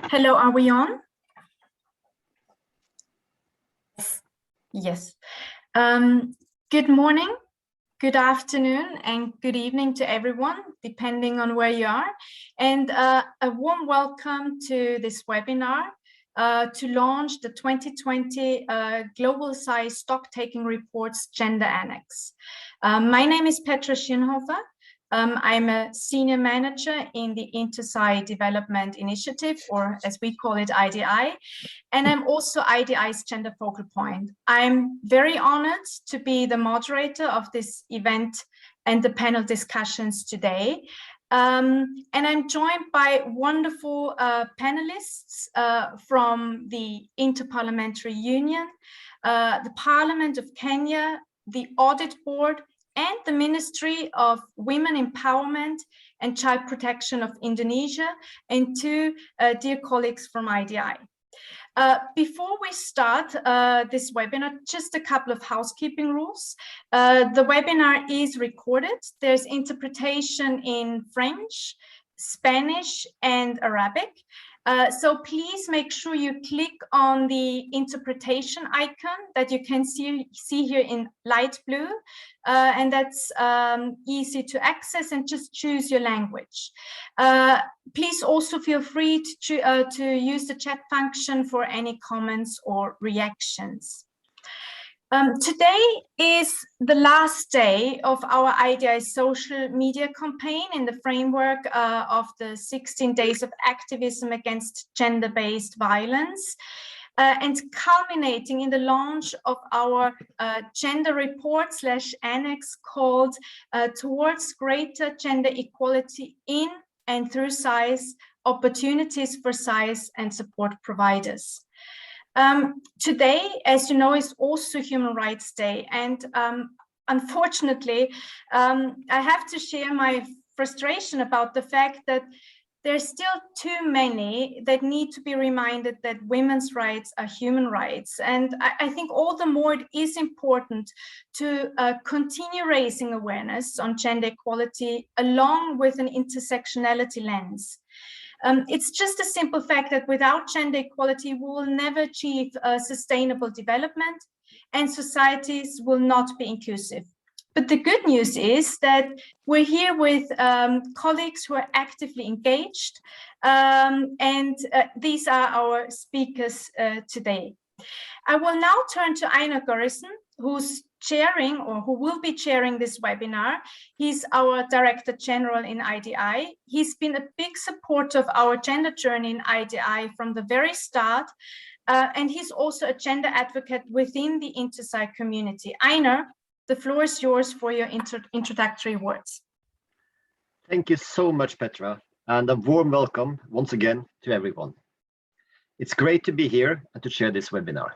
Hello, are we on? Yes. Good morning, good afternoon, and good evening to everyone, depending on where you are. And a warm welcome to this webinar to launch the 2020 Global SAI Stocktaking Report's Gender Annex. My name is Petra Schönhofer. I'm a senior manager in the Inter-SAI Development Initiative, or as we call it, IDI, and I'm also IDI's gender focal point. I'm very honored to be the moderator of this event and the panel discussions today. And I'm joined by wonderful panelists from the Inter-Parliamentary Union, the Parliament of Kenya, the Audit Board, and the Ministry of Women Empowerment and Child Protection of Indonesia, and two dear colleagues from IDI. Before we start this webinar, just a couple of housekeeping rules. The webinar is recorded. There's interpretation in French, Spanish, and Arabic. So please make sure you click on the interpretation icon that you can see here in light blue, and that's easy to access, and just choose your language. Please also feel free to use the chat function for any comments or reactions. Today is the last day of our IDI social media campaign in the framework of the 16 days of activism against gender-based violence, and culminating in the launch of our gender report / annex called Towards Greater Gender Equality in and through SAIs, Opportunities for SAIs and Support Providers. Today, as you know, is also Human Rights Day, and unfortunately, I have to share my frustration about the fact that there's still too many that need to be reminded that women's rights are human rights. And I think all the more it is important to continue raising awareness on gender equality along with an intersectionality lens. It's just a simple fact that without gender equality, we will never achieve sustainable development, and societies will not be inclusive. But the good news is that we're here with colleagues who are actively engaged, and these are our speakers today. I will now turn to Einar Görrissen, who's chairing, or who will be chairing, this webinar. He's our Director General in IDI. He's been a big supporter of our gender journey in IDI from the very start, and he's also a gender advocate within the Inter-SAI community. Einar, the floor is yours for your introductory words. Thank you so much, Petra, and a warm welcome once again to everyone. It's great to be here and to share this webinar.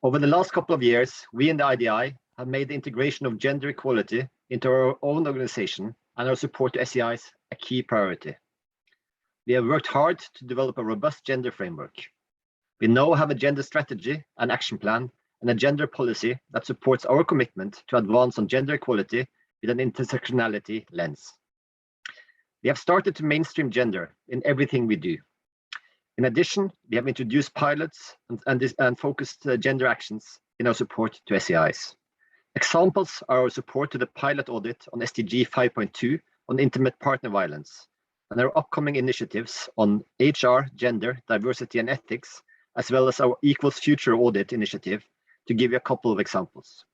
Over the last couple of years, we in the IDI have made the integration of gender equality into our own organization and our support to SAIs a key priority. We have worked hard to develop a robust gender framework. We now have a gender strategy, an action plan, and a gender policy that supports our commitment to advance on gender equality with an intersectionality lens. We have started to mainstream gender in everything we do. In addition, we have introduced pilots and focused gender actions in our support to SAIs. Examples are our support to the pilot audit on SDG 5.2 on intimate partner violence, and our upcoming initiatives on HR, gender, diversity and ethics, as well as our Equals Future audit initiative, to give you a couple of examples.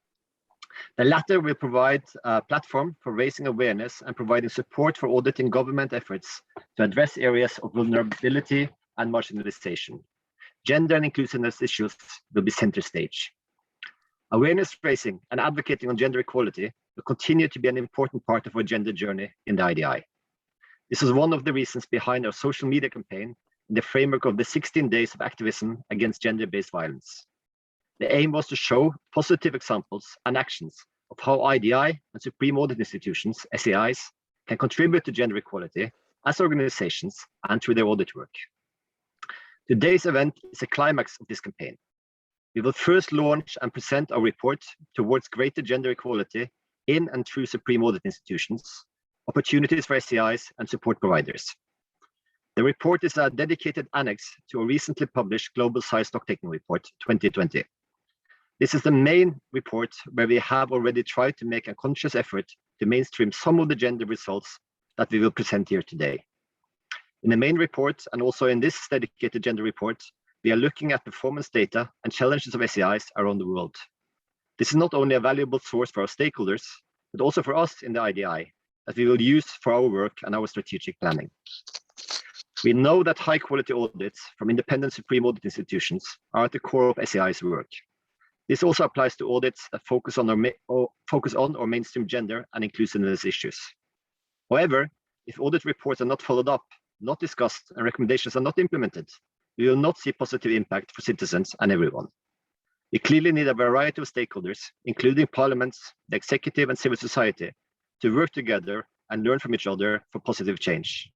The latter will provide a platform for raising awareness and providing support for auditing government efforts to address areas of vulnerability and marginalization. Gender and inclusiveness issues will be center stage. Awareness raising and advocating on gender equality will continue to be an important part of our gender journey in the IDI. This is one of the reasons behind our social media campaign in the framework of the 16 days of activism against gender-based violence. The aim was to show positive examples and actions of how IDI and Supreme Audit Institutions, SAIs, can contribute to gender equality as organizations and through their audit work. Today's event is a climax of this campaign. We will first launch and present our report Towards Greater Gender Equality in and through Supreme Audit Institutions, Opportunities for SAIs and Support Providers. The report is a dedicated annex to a recently published Global SAI Stocktaking Report 2020. This is the main report where we have already tried to make a conscious effort to mainstream some of the gender results that we will present here today. In the main report, and also in this dedicated gender report, we are looking at performance data and challenges of SAIs around the world. This is not only a valuable source for our stakeholders, but also for us in the IDI, that we will use for our work and our strategic planning. We know that high quality audits from independent supreme audit institutions are at the core of SAI's work. This also applies to audits that focus on or mainstream gender and inclusiveness issues. However, if audit reports are not followed up, not discussed, and recommendations are not implemented, we will not see positive impact for citizens and everyone. We clearly need a variety of stakeholders, including parliaments, the executive, and civil society, to work together and learn from each other for positive change.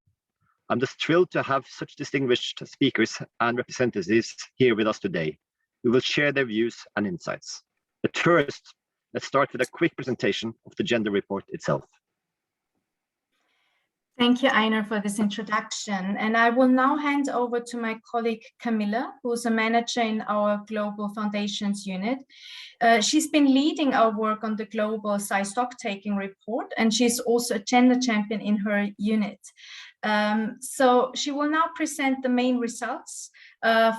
I'm just thrilled to have such distinguished speakers and representatives here with us today, who will share their views and insights. But first, let's start with a quick presentation of the gender report itself. Thank you, Einar, for this introduction. And I will now hand over to my colleague, Camilla, who's a manager in our Global Foundations unit. She's been leading our work on the Global SAI Stocktaking Report, and she's also a gender champion in her unit. So she will now present the main results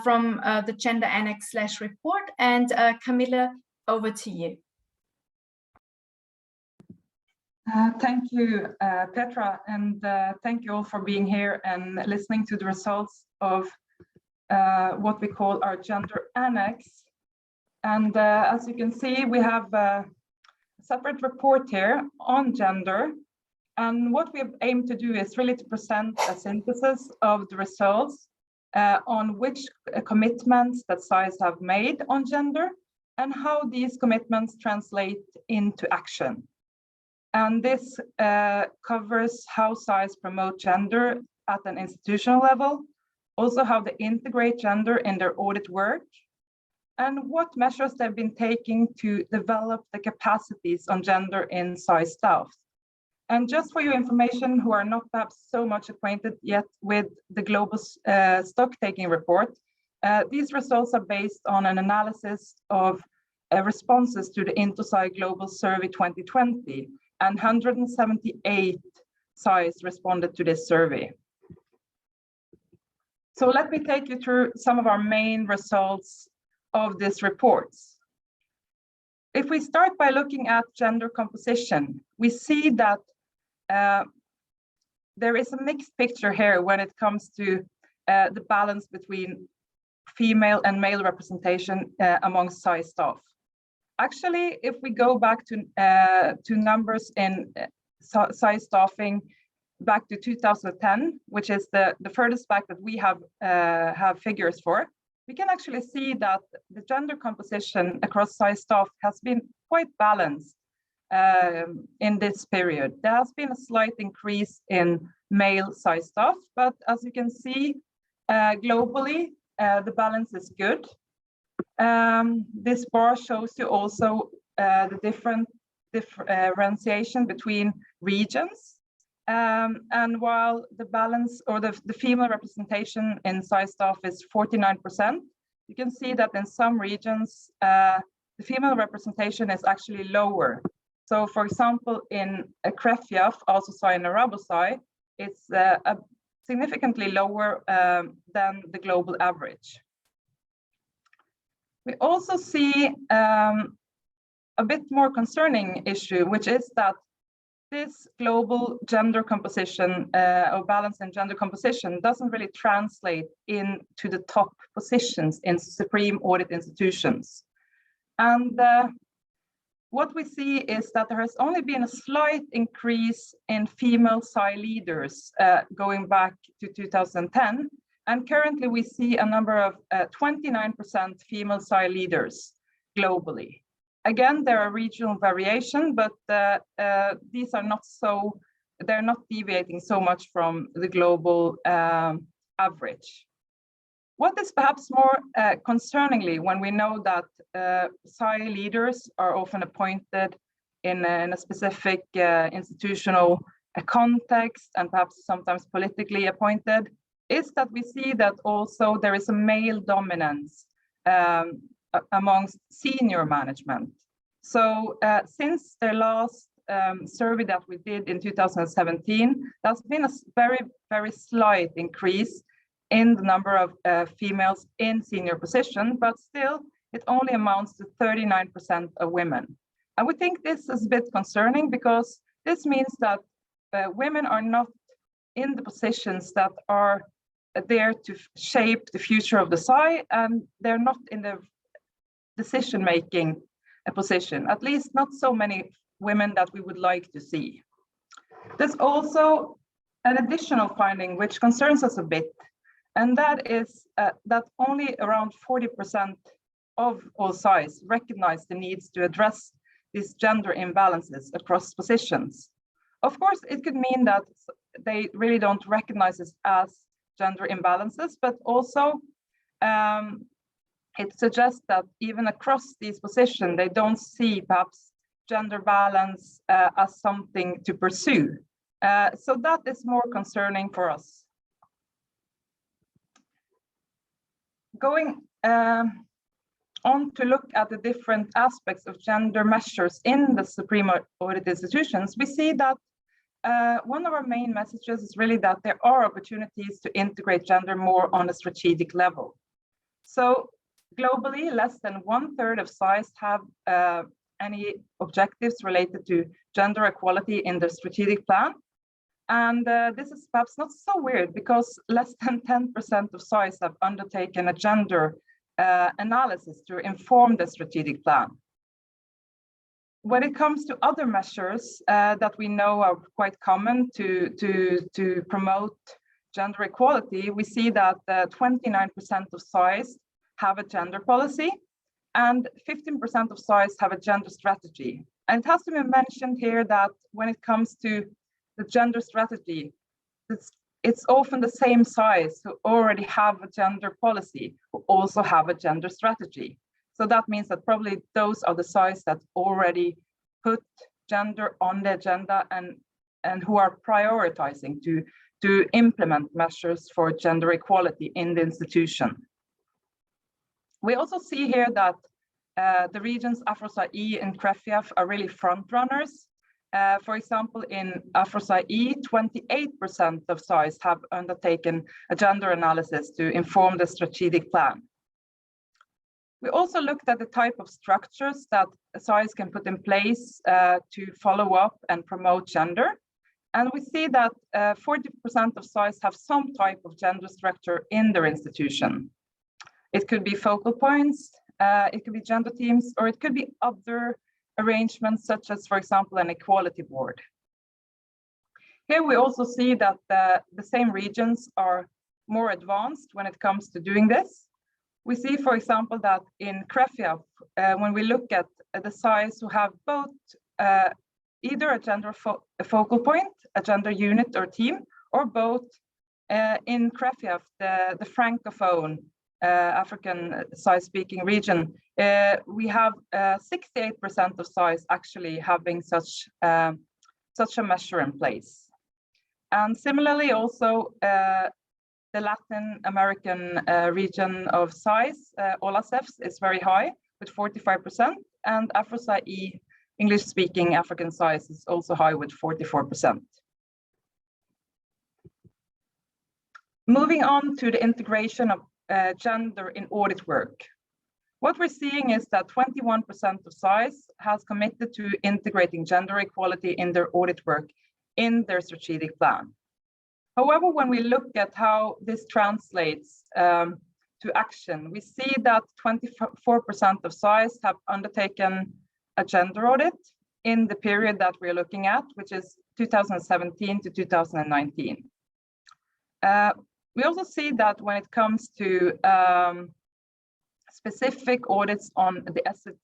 from the Gender Annex/report. And Camilla, over to you. Thank you, Petra, and thank you all for being here and listening to the results of what we call our Gender Annex. And as you can see, we have a separate report here on gender. And what we've aimed to do is really to present a synthesis of the results on which commitments that SAIs have made on gender and how these commitments translate into action. And this covers how SAIs promote gender at an institutional level, also how they integrate gender in their audit work, and what measures they've been taking to develop the capacities on gender in SAI staff. And just for your information, who are not perhaps so much acquainted yet with the Global Stocktaking Report, these results are based on an analysis of responses to the IntoSAI Global Survey 2020, and 178 SAIs responded to this survey. So let me take you through some of our main results of this report. If we start by looking at gender composition, we see that there is a mixed picture here when it comes to the balance between female and male representation among SAI staff. Actually, if we go back to numbers in SAI staffing back to 2010, which is the furthest back that we have figures for, we can actually see that the gender composition across SAI staff has been quite balanced in this period. There has been a slight increase in male SAI staff, but as you can see, globally, the balance is good. This bar shows you also the differentiation between regions. And while the balance or the female representation in SAI staff is 49%, you can see that in some regions, the female representation is actually lower. So for example, in Krefjaf, also SAI and Arabo-SAI, it's significantly lower than the global average. We also see a bit more concerning issue, which is that this global gender composition or balance in gender composition doesn't really translate into the top positions in supreme audit institutions. And what we see is that there has only been a slight increase in female SAI leaders going back to 2010. And currently we see a number of 29% female SAI leaders globally. Again, there are regional variation, but these are they're not deviating so much from the global average. What is perhaps more concerningly, when we know that SAI leaders are often appointed in a specific institutional context and perhaps sometimes politically appointed, is that we see that also there is a male dominance amongst senior management. So since the last survey that we did in 2017, there's been a very, very slight increase in the number of females in senior position, but still it only amounts to 39% of women. And we think this is a bit concerning because this means that women are not in the positions that are there to shape the future of the SAI, and they're not in the decision-making position, at least not so many women that we would like to see. There's also an additional finding which concerns us a bit, and that is that only around 40% of all SAIs recognize the needs to address these gender imbalances across positions. Of course, it could mean that they really don't recognize this as gender imbalances, but also it suggests that even across these positions, they don't see perhaps gender balance as something to pursue. So that is more concerning for us. Going on to look at the different aspects of gender measures in the Supreme Audit institutions, we see that one of our main messages is really that there are opportunities to integrate gender more on a strategic level. So globally, less than 1/3 of SAIs have any objectives related to gender equality in their strategic plan. And this is perhaps not so weird because less than 10% of SAIs have undertaken a gender analysis to inform the strategic plan. When it comes to other measures that we know are quite common to promote gender equality, we see that 29% of SAIs have a gender policy and 15% of SAIs have a gender strategy. And it has to be mentioned here that when it comes to the gender strategy, it's often the same SAIs who already have a gender policy who also have a gender strategy. So that means that probably those are the SAIs that already put gender on the agenda and who are prioritizing to implement measures for gender equality in the institution. We also see here that the regions Afro-SAI and CREFIAF are really front runners. For example, in Afro-SAI, 28% of SAIs have undertaken a gender analysis to inform the strategic plan. We also looked at the type of structures that SAIs can put in place to follow up and promote gender. And we see that 40% of SAIs have some type of gender structure in their institution. It could be focal points, it could be gender teams, or it could be other arrangements such as, for example, an equality board. Here we also see that the same regions are more advanced when it comes to doing this. We see, for example, that in CREFIAF, when we look at the SAIs who have both either a gender focal point, a gender unit or team, or both in CREFIAF, the Francophone African SAI-speaking region, we have 68% of SAIs actually having such a measure in place. And similarly, also the Latin American region of SAIs, OLACEFs, is very high with 45%, and Afro-SAI, English-speaking African SAIs, is also high with 44%. Moving on to the integration of gender in audit work. What we're seeing is that 21% of SAIs has committed to integrating gender equality in their audit work in their strategic plan. However, when we look at how this translates to action, we see that 24% of SAIs have undertaken a gender audit in the period that we're looking at, which is 2017 to 2019. We also see that when it comes to specific audits on the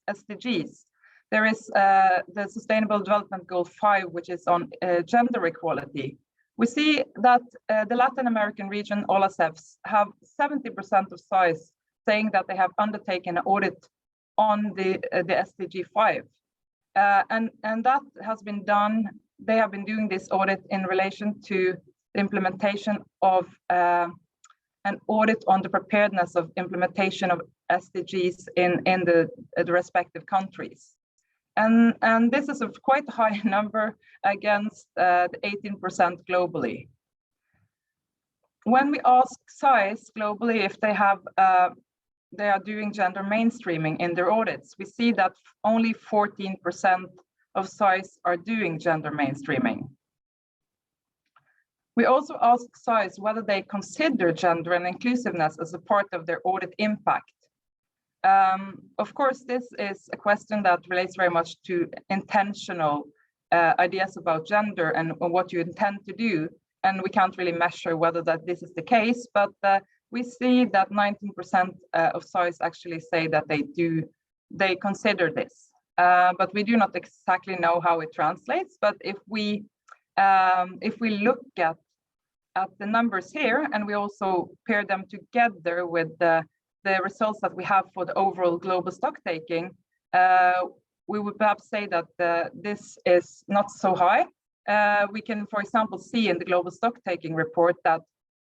SDGs, there is the Sustainable Development Goal 5, which is on gender equality. We see that the Latin American region, OLACEFs, have 70% of SAIs saying that they have undertaken an audit on the SDG 5. And that has been done, they have been doing this audit in relation to the implementation of an audit on the preparedness of implementation of SDGs in the respective countries. And this is a quite high number against the 18% globally. When we ask SAIs globally if they are doing gender mainstreaming in their audits, we see that only 14% of SAIs are doing gender mainstreaming. We also ask SAIs whether they consider gender and inclusiveness as a part of their audit impact. Of course, this is a question that relates very much to intentional ideas about gender and what you intend to do. And we can't really measure whether this is the case, but we see that 19% of SAIs actually say that they consider this. But we do not exactly know how it translates. But if we look at the numbers here, and we also pair them together with the results that we have for the overall global stock taking, we would perhaps say that this is not so high. We can, for example, see in the Global Stocktaking Report that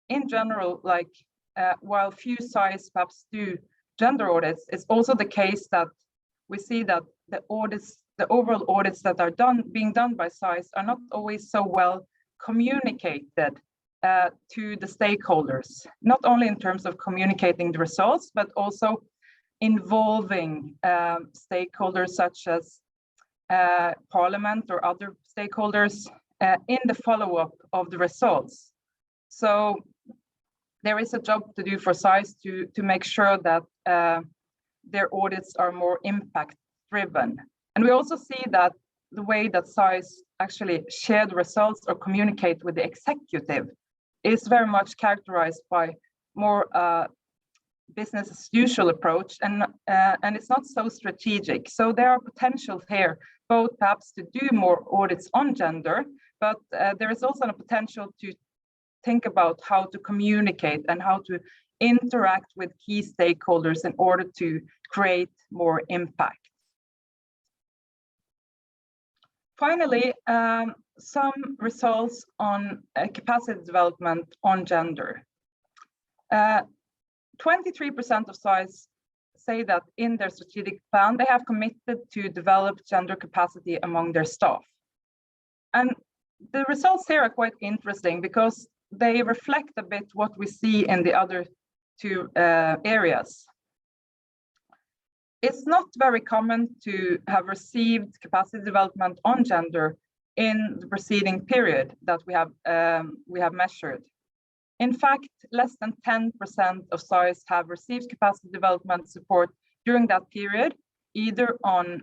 in general, while few SAIs perhaps do gender audits, it's also the case that we see that the overall audits that are being done by SAIs are not always so well communicated to the stakeholders, not only in terms of communicating the results, but also involving stakeholders such as Parliament or other stakeholders in the follow-up of the results. So there is a job to do for SAIs to make sure that their audits are more impact-driven. And we also see that the way that SAIs actually share the results or communicate with the executive is very much characterized by more business as usual approach, and it's not so strategic. So there are potentials here, both perhaps to do more audits on gender, but there is also a potential to think about how to communicate and how to interact with key stakeholders in order to create more impact. Finally, some results on capacity development on gender. 23% of SAIs say that in their strategic plan, they have committed to develop gender capacity among their staff. And the results here are quite interesting because they reflect a bit what we see in the other two areas. It's not very common to have received capacity development on gender in the preceding period that we have measured. In fact, less than 10% of SAIs have received capacity development support during that period, either on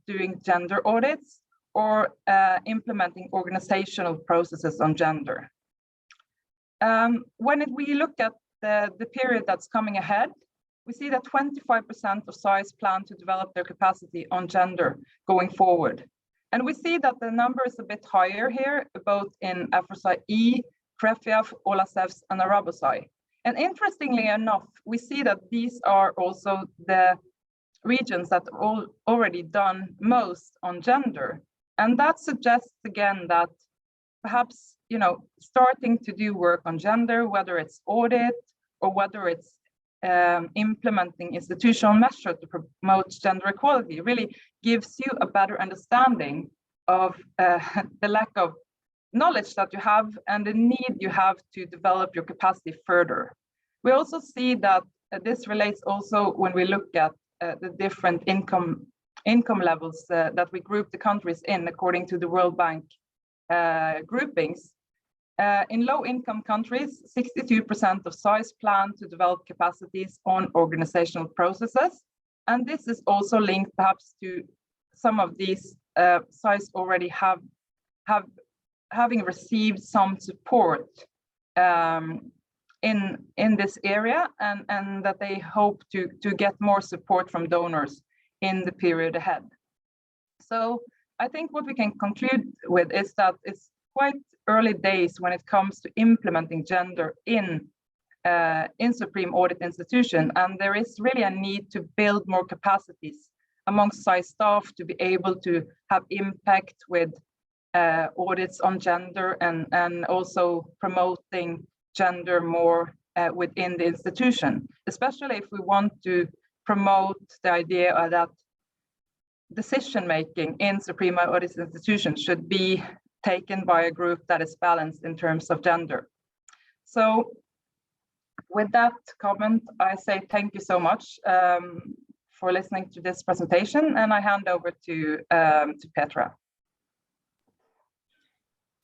doing gender audits or implementing organizational processes on gender. When we look at the period that's coming ahead, we see that 25% of SAIs plan to develop their capacity on gender going forward. And we see that the number is a bit higher here, both in AFROSAI-E, CREFIAF, OLACEFS, and ARABOSAI. And interestingly enough, we see that these are also the regions that are already done most on gender. And that suggests again that perhaps, starting to do work on gender, whether it's audit or whether it's implementing institutional measures to promote gender equality, really gives you a better understanding of the lack of knowledge that you have and the need you have to develop your capacity further. We also see that this relates also when we look at the different income levels that we group the countries in according to the World Bank groupings. In low-income countries, 62% of SAIs plan to develop capacities on organizational processes. And this is also linked perhaps to some of these SAIs already having received some support in this area, and that they hope to get more support from donors in the period ahead. So I think what we can conclude with is that it's quite early days when it comes to implementing gender in Supreme Audit Institution, and there is really a need to build more capacities amongst SAI staff to be able to have impact with audits on gender and also promoting gender more within the institution, especially if we want to promote the idea that decision-making in Suprema Audit institutions should be taken by a group that is balanced in terms of gender. So with that comment, I say thank you so much for listening to this presentation, and I hand over to Petra.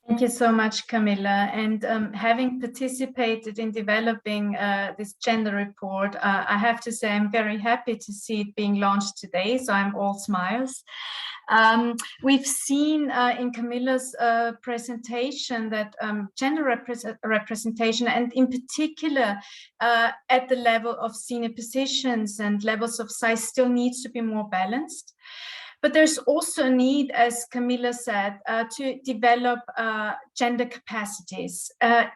Thank you so much, Camilla. And having participated in developing this gender report, I have to say I'm very happy to see it being launched today, so I'm all smiles. We've seen in Camilla's presentation that gender representation, and in particular at the level of senior positions and levels of size, still needs to be more balanced. But there's also a need, as Camilla said, to develop gender capacities,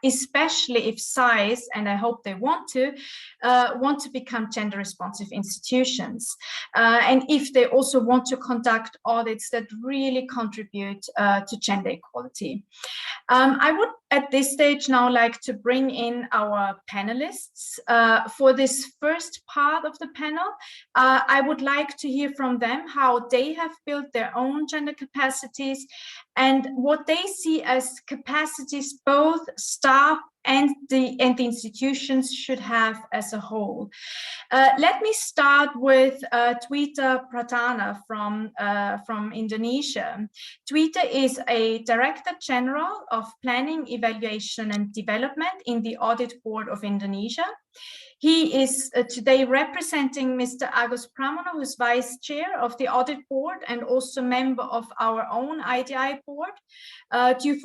especially if SAIs, and I hope they want to become gender responsive institutions. And if they also want to conduct audits that really contribute to gender equality. I would at this stage now like to bring in our panelists. For this first part of the panel, I would like to hear from them how they have built their own gender capacities and what they see as capacities both staff and the institutions should have as a whole. Let me start with Twita Pratana from Indonesia. Twita is a Director General of Planning, Evaluation and Development in the Audit Board of Indonesia. He is today representing Mr. Agus Pramono, who's Vice Chair of the Audit Board and also member of our own IDI board. Due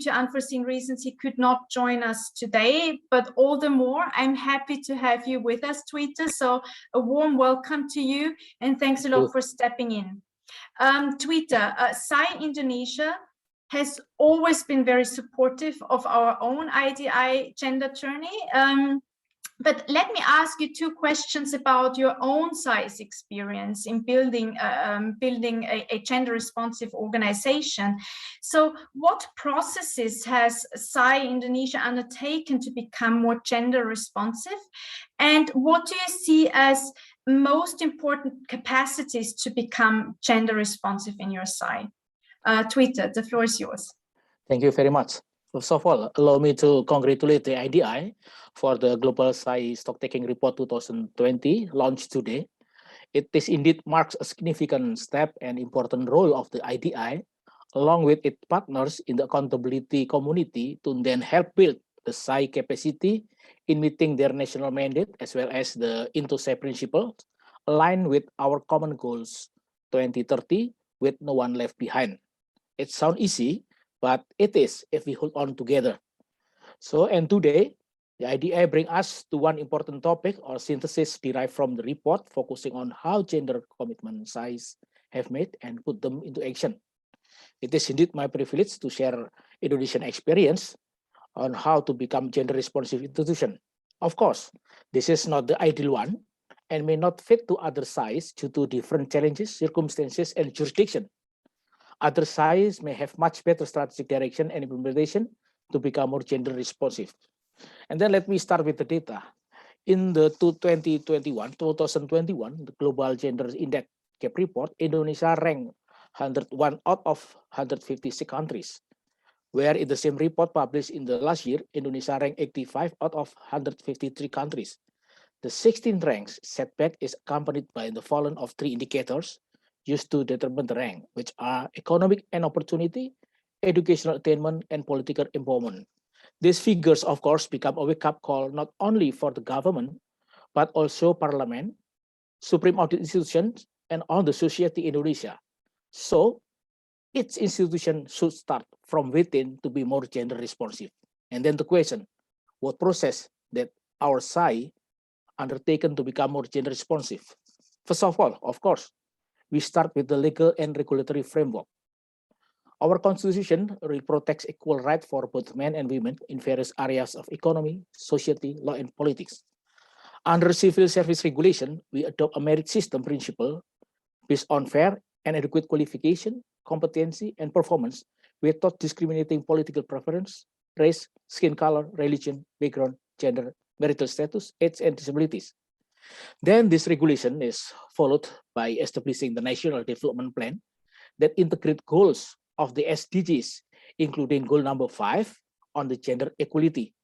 to unforeseen reasons, he could not join us today, but all the more, I'm happy to have you with us, Twita. So a warm welcome to you and thanks a lot for stepping in. Twita, SAI Indonesia has always been very supportive of our own IDI gender journey. But let me ask you two questions about your own SAI's experience in building a gender responsive organization. So what processes has SAI Indonesia undertaken to become more gender responsive? And what do you see as most important capacities to become gender responsive in your SAI? Twita, the floor is yours. Thank you very much. First of all, allow me to congratulate the IDI for the Global SAI Stocktaking Report 2020 launched today. It is indeed marks a significant step and important role of the IDI, along with its partners in the accountability community, to then help build the SAI capacity in meeting their national mandate, as well as the Into-SAI principles, aligned with our common goals 2030 with no one left behind. It sounds easy, but it is if we hold on together. So, and today, the IDI bring us to one important topic or synthesis derived from the report, focusing on how gender commitment SAIs have made and put them into action. It is indeed my privilege to share Indonesian experience on how to become gender responsive institution. Of course, this is not the ideal one and may not fit to other SAIs due to different challenges, circumstances, and jurisdiction. Other SAIs may have much better strategic direction and implementation to become more gender responsive. And then let me start with the data. In the 2021, the Global Gender Index Gap Report, Indonesia ranked 101 out of 156 countries, where in the same report published in the last year, Indonesia ranked 85 out of 153 countries. The 16th rank setback is accompanied by the following of three indicators used to determine the rank, which are economic and opportunity, educational attainment, and political empowerment. These figures, of course, become a wake-up call not only for the government, but also Parliament, Supreme Audit institutions, and all the society in Indonesia. So, each institution should start from within to be more gender responsive. And then the question, what process that our SAI undertaken to become more gender responsive? First of all, of course, we start with the legal and regulatory framework. Our constitution protects equal rights for both men and women in various areas of economy, society, law, and politics. Under civil service regulation, we adopt a merit system principle based on fair and adequate qualification, competency, and performance without discriminating political preference, race, skin color, religion, background, gender, marital status, age, and disabilities. Then this regulation is followed by establishing the National Development Plan that integrate goals of the SDGs, including goal number 5 on the gender equality.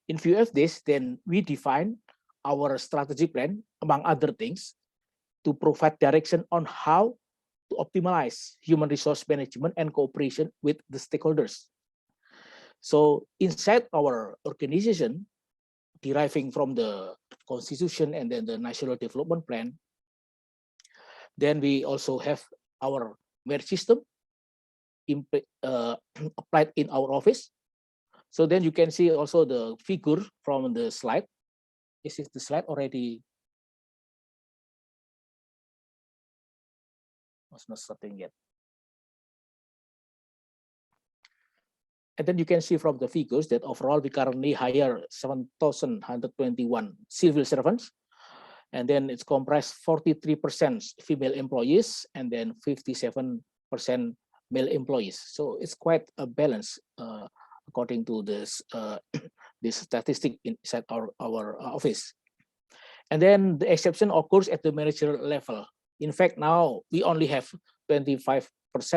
In view of this, then we define our strategy plan, among other things, to provide direction on how to optimize human resource management and cooperation with the stakeholders. So inside our organization, deriving from the Constitution and then the National Development Plan, then we also have our merit system applied in our office. So then you can see also the figure from the slide. Is the slide already? Was not starting yet. And then you can see from the figures that overall we currently hire 7,121 civil servants, and then it's comprised 43% female employees and then 57% male employees. So it's quite a balance according to this this statistic inside our office. And then the exception occurs at the managerial level. In fact, now we only have 25%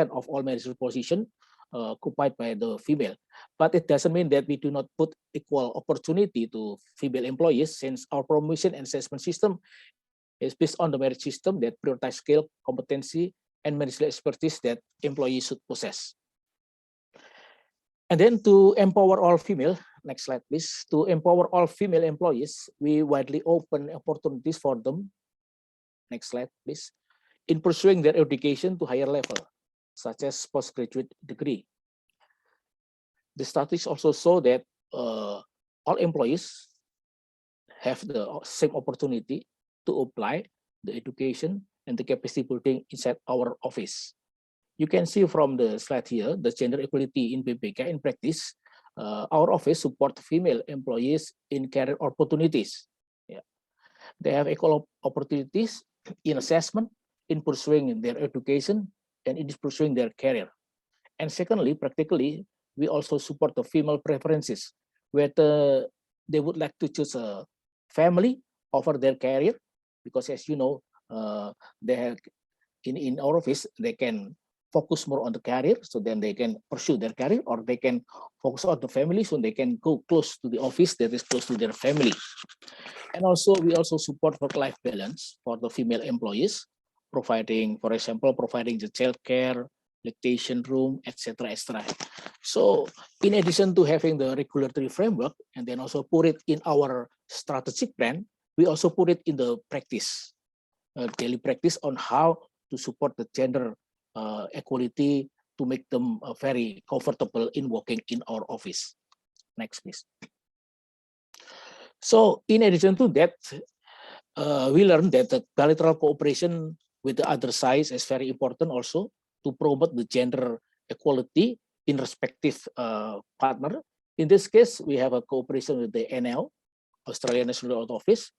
of all managerial positions occupied by the female, but it doesn't mean that we do not put equal opportunity to female employees, since our promotion and assessment system is based on the merit system that prioritize skill, competency, and managerial expertise that employees should possess. And then to empower all female, next slide please, to empower all female employees, we widely open opportunities for them, next slide please, in pursuing their education to higher level, such as postgraduate degree. The statistics also show that all employees have the same opportunity to apply the education and the capacity building inside our office. You can see from the slide here, the gender equality in BPK in practice. Our office support female employees in career opportunities. Yeah. They have equal opportunities in assessment, in pursuing their education, and in pursuing their career. And secondly, practically, we also support the female preferences, whether they would like to choose a family over their career, because as you know, they have in our office, they can focus more on the career, so then they can pursue their career, or they can focus on the family, so they can go close to the office that is close to their family. And also, we also support work-life balance for the female employees, providing, for example, providing the childcare, lactation room, etc., etc. So, in addition to having the regulatory framework, and then also put it in our strategic plan, we also put it in the practice, daily practice on how to support the gender equality to make them very comfortable in working in our office. Next, please. So, in addition to that, we learned that the bilateral cooperation with the other SAIs is very important also to promote the gender equality in respective partner. In this case, we have a cooperation with the NL, Australian National Health Office.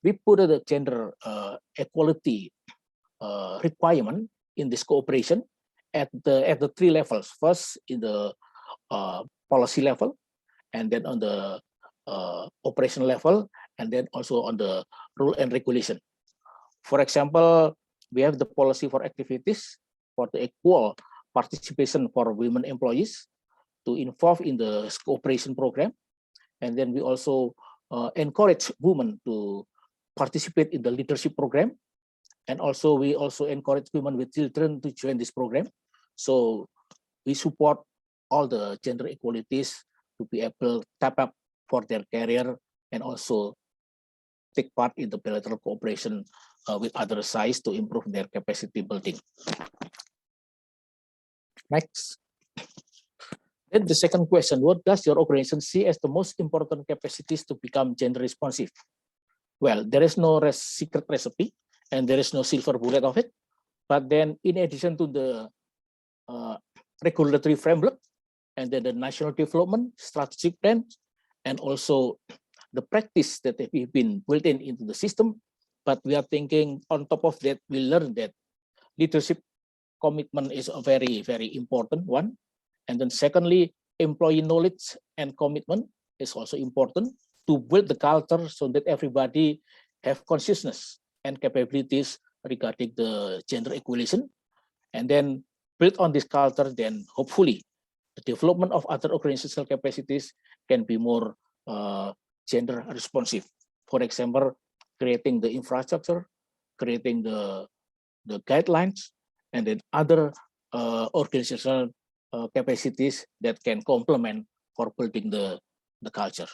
We put the gender equality requirement in this cooperation at the 3 levels. First, in the policy level, and then on the operational level, and then also on the rule and regulation. For example, we have the policy for activities for the equal participation for women employees to involve in the cooperation program. And then we also encourage women to participate in the leadership program. And also we also encourage women with children to join this program. So we support all the gender equalities to be able to tap up for their career and also take part in the bilateral cooperation with other SAIs to improve their capacity building. Next. Then the second question, what does your organization see as the most important capacities to become gender responsive? Well, there is no secret recipe and there is no silver bullet of it. But then in addition to the regulatory framework and then the national development strategic plan, and also the practice that have been built into the system, but we are thinking on top of that, we learn that leadership commitment is a very, very important one. And then secondly, employee knowledge and commitment is also important to build the culture so that everybody have consciousness and capabilities regarding the gender equality. And then build on this culture, then hopefully the development of other organizational capacities can be more gender responsive. For example, creating the infrastructure, creating the guidelines, and then other organizational capacities that can complement for building the culture.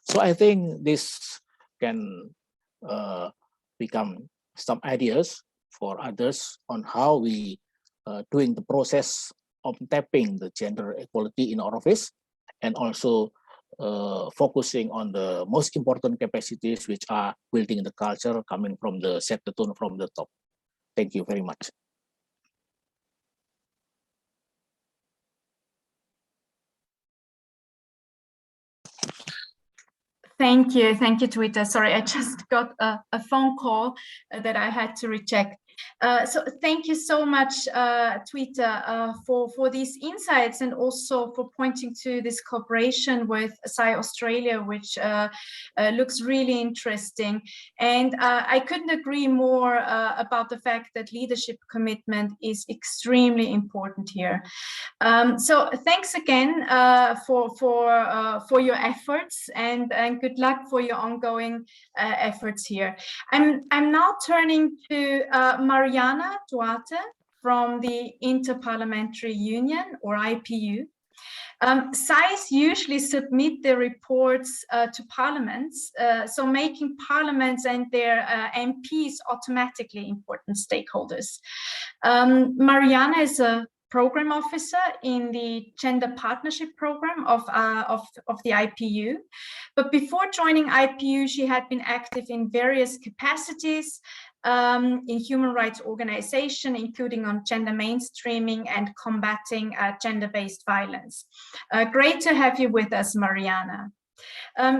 So I think this can become some ideas for others on how we doing the process of tapping the gender equality in our office, and also focusing on the most important capacities which are building the culture coming from the set the tone from the top. Thank you very much. Thank you, Twitter. Sorry, I just got a phone call that I had to reject. So thank you so much, Twitter, for these insights, and also for pointing to this cooperation with SAI Australia, which looks really interesting. And I couldn't agree more about the fact that leadership commitment is extremely important here. So thanks again for your efforts, and good luck for your ongoing efforts here. I'm now turning to Mariana Duarte from the Interparliamentary Union, or IPU. SAIs usually submit their reports to parliaments, so making parliaments and their MPs automatically important stakeholders. Mariana is a program officer in the Gender Partnership Program of the IPU. But before joining IPU, she had been active in various capacities in human rights organization, including on gender mainstreaming and combating gender-based violence. Great to have you with us, Mariana.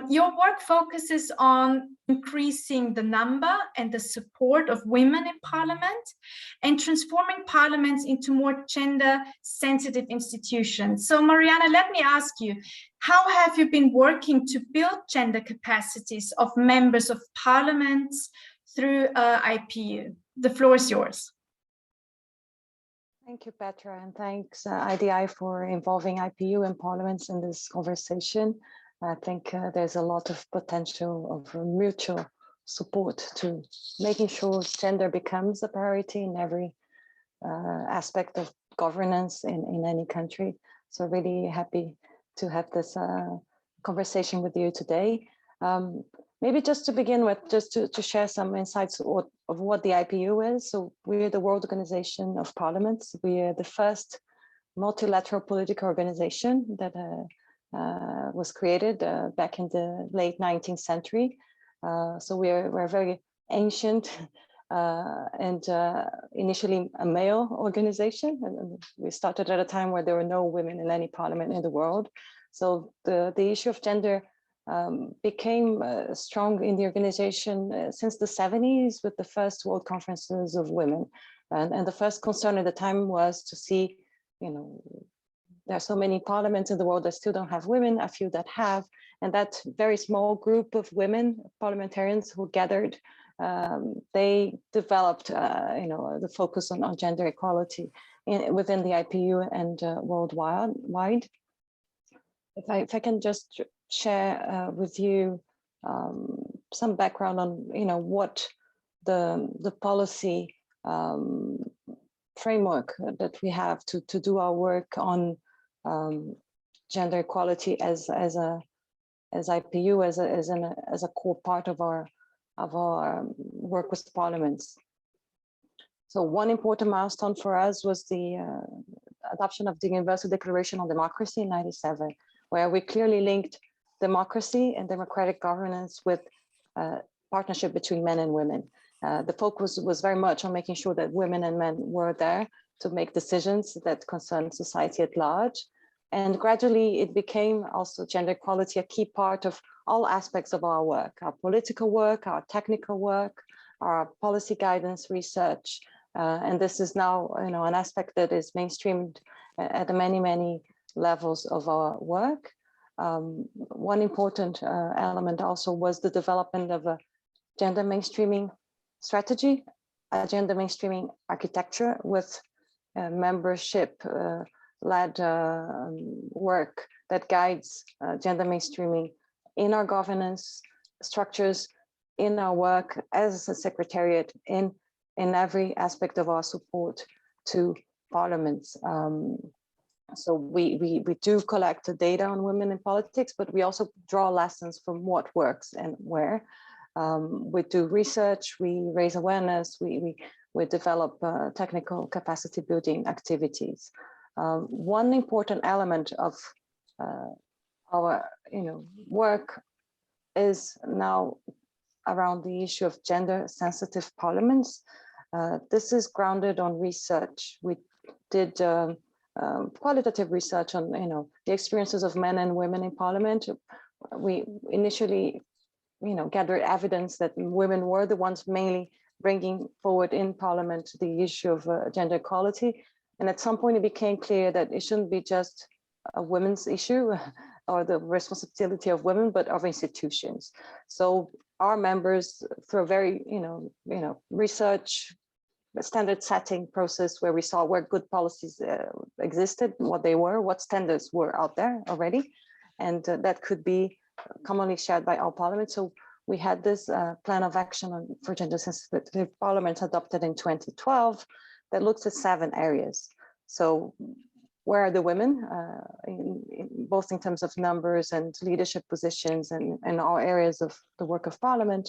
Your work focuses on increasing the number and the support of women in parliament, and transforming parliaments into more gender-sensitive institutions. So Mariana, let me ask you, how have you been working to build gender capacities of members of parliaments through IPU? The floor is yours. Thank you, Petra, and thanks IDI for involving IPU and parliaments in this conversation. I think there's a lot of potential of mutual support to making sure gender becomes a priority in every aspect of governance in any country. So really happy to have this conversation with you today. Maybe just to begin with, just to share some insights of what the IPU is. So we're the World Organization of Parliaments. We are the first multilateral political organization that was created back in the late 19th century. So we're very ancient and initially a male organization. And we started at a time where there were no women in any parliament in the world. So the issue of gender became strong in the organization since the 70s with the first World Conferences of Women. And the first concern at the time was to see, there are so many parliaments in the world that still don't have women, a few that have, and that very small group of women parliamentarians who gathered, they developed, the focus on gender equality within the IPU and worldwide. If I can just share with you some background on, what the policy framework that we have to do our work on gender equality as IPU as a core part of our work with parliaments. So one important milestone for us was the adoption of the Universal Declaration on Democracy in '97, where we clearly linked democracy and democratic governance with partnership between men and women. The focus was very much on making sure that women and men were there to make decisions that concern society at large. And gradually it became also gender equality a key part of all aspects of our work, our political work, our technical work, our policy guidance research. And this is now an aspect that is mainstreamed at the many levels of our work. One important element also was the development of a gender mainstreaming strategy, a gender mainstreaming architecture with membership-led work that guides gender mainstreaming in our governance structures, in our work as a secretariat, in every aspect of our support to parliaments. So we do collect the data on women in politics, but we also draw lessons from what works and where. We do research, we raise awareness, we develop technical capacity building activities. One important element of our work is now around the issue of gender sensitive parliaments. This is grounded on research. We did qualitative research on the experiences of men and women in parliament. We initially gathered evidence that women were the ones mainly bringing forward in parliament the issue of gender equality, and at some point it became clear that it shouldn't be just a women's issue or the responsibility of women, but of institutions. So our members, through a very research standard setting process where we saw where good policies existed, what they were, what standards were out there already, and that could be commonly shared by all parliaments. So we had this plan of action for gender sensitive parliaments adopted in 2012 that looks at 7 areas. So where are the women, both in terms of numbers and leadership positions and all areas of the work of parliament?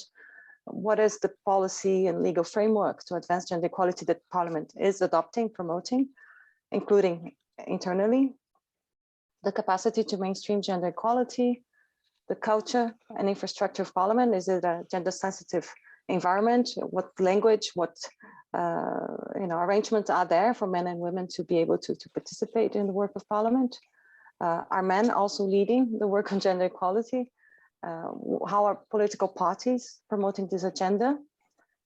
What is the policy and legal framework to advance gender equality that parliament is adopting, promoting, including internally? The capacity to mainstream gender equality, the culture and infrastructure of parliament. Is it a gender sensitive environment? What language, what arrangements are there for men and women to be able to participate in the work of parliament? Are men also leading the work on gender equality? How are political parties promoting this agenda?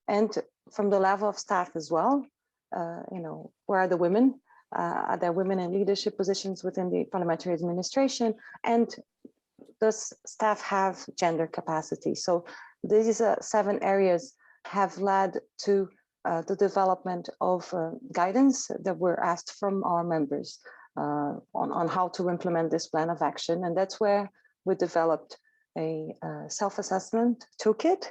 And from the level of staff as well, where are the women? Are there women in leadership positions within the parliamentary administration? And does staff have gender capacity? So these 7 areas have led to the development of guidance that were asked from our members on how to implement this plan of action. And that's where we developed a self-assessment toolkit.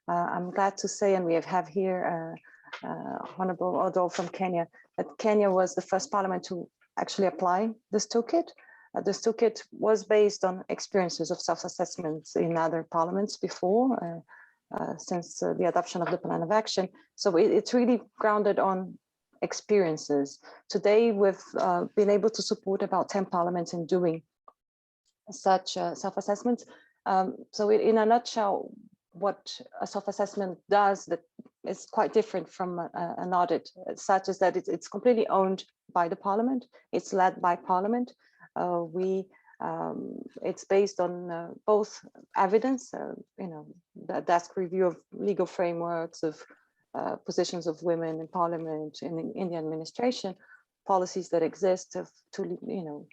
I'm glad to say, and we have here Honorable Odo from Kenya, that Kenya was the first parliament to actually apply this toolkit. This toolkit was based on experiences of self-assessments in other parliaments before, since the adoption of the plan of action. So it's really grounded on experiences. Today, we've been able to support about 10 parliaments in doing such self-assessments. So in a nutshell, what a self-assessment does that is quite different from an audit, such as that it's completely owned by the parliament, it's led by parliament. It's based on both evidence, the desk review of legal frameworks, of positions of women in parliament, in the administration, policies that exist to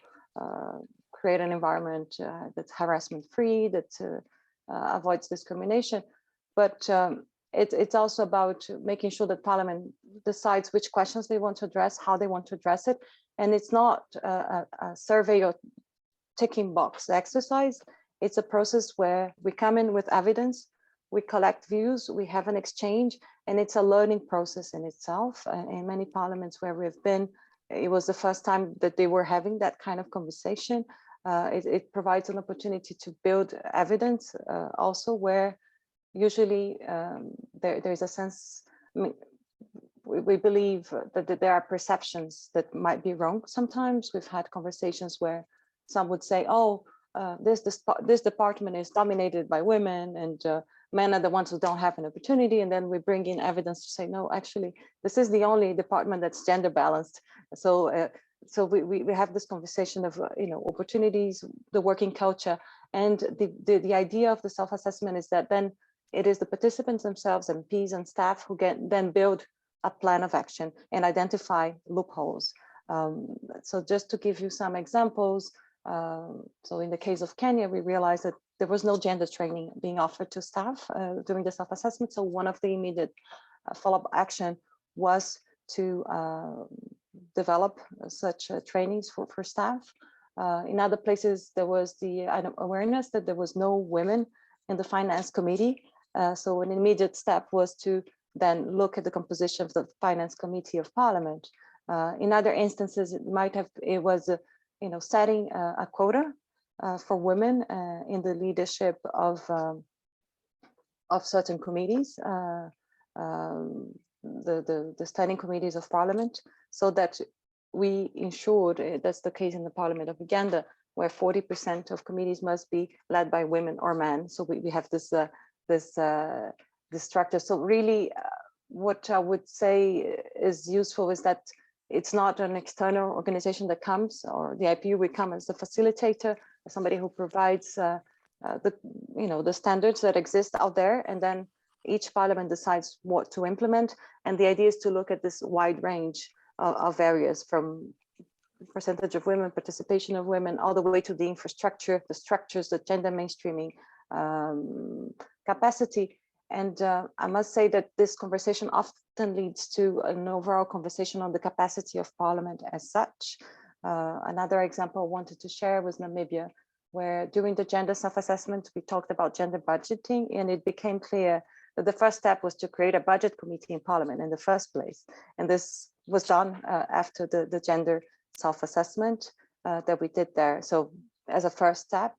create an environment that's harassment-free, that avoids discrimination. But it's also about making sure that Parliament decides which questions they want to address, how they want to address it. And it's not a survey or ticking box exercise. It's a process where we come in with evidence, we collect views, we have an exchange, and it's a learning process in itself. In many parliaments where we've been, it was the first time that they were having that kind of conversation. It provides an opportunity to build evidence also where usually there's a sense, I mean, we believe that there are perceptions that might be wrong sometimes. We've had conversations where some would say, oh, this department is dominated by women and men are the ones who don't have an opportunity. And then we bring in evidence to say, no, actually, this is the only department that's gender balanced. So so we have this conversation of opportunities, the working culture, and the idea of the self-assessment is that then it is the participants themselves, MPs and staff, who then build a plan of action and identify loopholes. So just to give you some examples, So in the case of Kenya, we realized that there was no gender training being offered to staff during the self-assessment. So one of the immediate follow-up action was to develop such trainings for staff. In other places, there was the awareness that there was no women in the finance committee. So an immediate step was to then look at the composition of the finance committee of parliament. In other instances, it was setting a quota for women in the leadership of certain committees, the standing committees of parliament, so that we ensured, that's the case in the Parliament of Uganda, where 40% of committees must be led by women or men. So we have this structure. So really, what I would say is useful is that it's not an external organization that comes, or the IPU would come as a facilitator, somebody who provides the standards that exist out there, and then each parliament decides what to implement. And the idea is to look at this wide range of areas, from percentage of women, participation of women, all the way to the infrastructure, the structures, the gender mainstreaming, capacity. And I must say that this conversation often leads to an overall conversation on the capacity of parliament as such. Another example I wanted to share was Namibia, where during the gender self-assessment, we talked about gender budgeting, and it became clear that the first step was to create a budget committee in parliament in the first place. And this was done after the gender self-assessment that we did there. So as a first step,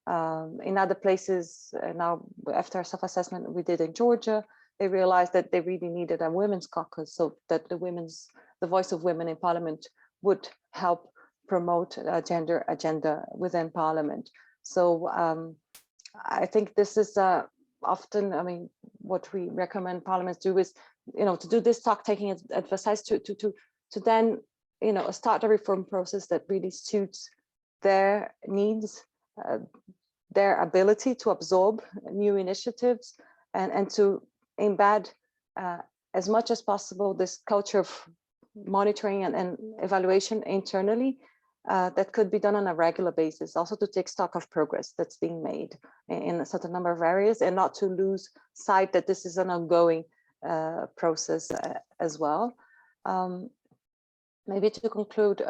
in other places now, after self-assessment we did in Georgia, they realized that they really needed a women's caucus, so that the voice of women in parliament would help promote a gender agenda within parliament. So I think this is often, I mean, what we recommend parliaments do is, to do this stock taking exercise to then, start a reform process that really suits their needs, their ability to absorb new initiatives, and to embed as much as possible this culture of monitoring and evaluation internally that could be done on a regular basis, also to take stock of progress that's being made in a certain number of areas, and not to lose sight that this is an ongoing process as well. Maybe to conclude,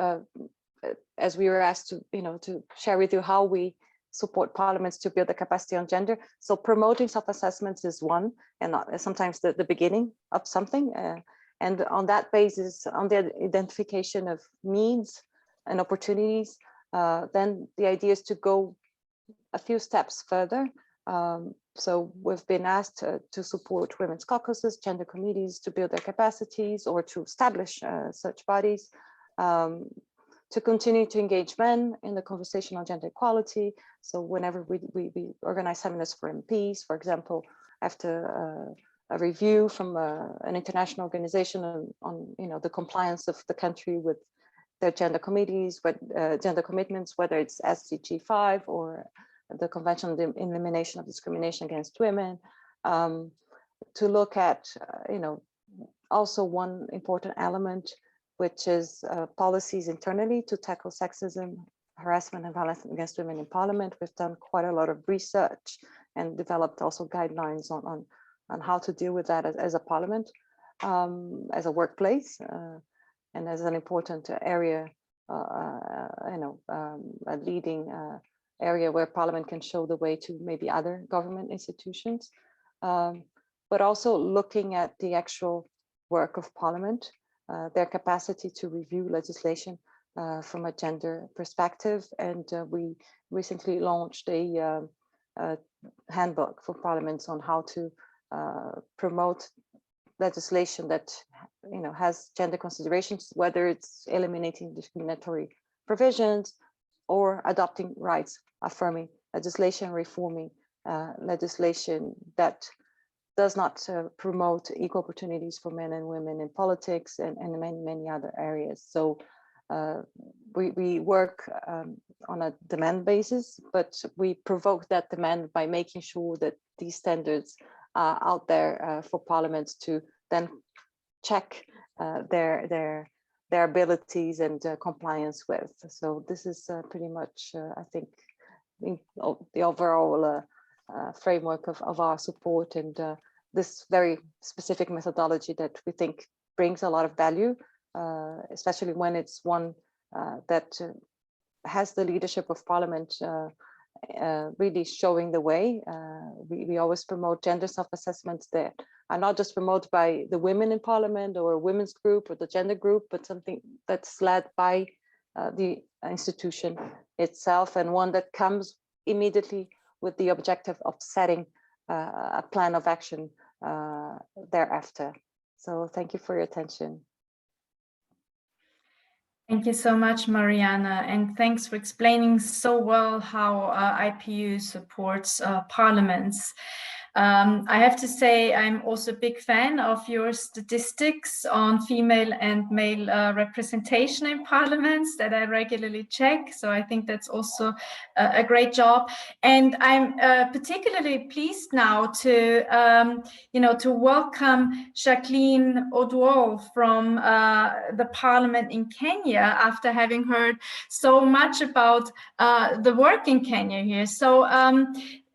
as we were asked to share with you how we support parliaments to build the capacity on gender. So promoting self-assessments is one, and not sometimes the beginning of something. And on that basis, on the identification of needs and opportunities, then the idea is to go a few steps further. So we've been asked to support women's caucuses, gender committees to build their capacities, or to establish such bodies, to continue to engage men in the conversation on gender equality. So whenever we organize seminars for MPs, for example, after a review from an international organization on the compliance of the country with their gender committees, gender commitments, whether it's SDG 5 or the Convention on the Elimination of Discrimination Against Women, to look at, also one important element, which is policies internally to tackle sexism, harassment, and violence against women in parliament. We've done quite a lot of research and developed also guidelines on how to deal with that as a parliament, as a workplace, and as an important area, a leading area where parliament can show the way to maybe other government institutions, but also looking at the actual work of parliament, their capacity to review legislation from a gender perspective. And we recently launched a handbook for parliaments on how to promote legislation that has gender considerations, whether it's eliminating discriminatory provisions or adopting rights affirming legislation, reforming legislation that does not promote equal opportunities for men and women in politics and many other areas. So we work on a demand basis, but we provoke that demand by making sure that these standards are out there for parliaments to then check their their abilities and compliance with. So this is pretty much, I think, the overall framework of our support, and this very specific methodology that we think brings a lot of value, especially when it's one that has the leadership of Parliament really showing the way. We always promote gender self-assessments that are not just promoted by the women in Parliament or a women's group or the gender group, but something that's led by the institution itself, and one that comes immediately with the objective of setting a plan of action thereafter. So thank you for your attention. Thank you so much, Mariana, and thanks for explaining so well how IPU supports parliaments. I have to say I'm also a big fan of your statistics on female and male representation in parliaments that I regularly check. So I think that's also a great job. And I'm particularly pleased now to, to welcome Jacqueline Oduor from the parliament in Kenya after having heard so much about the work in Kenya here. So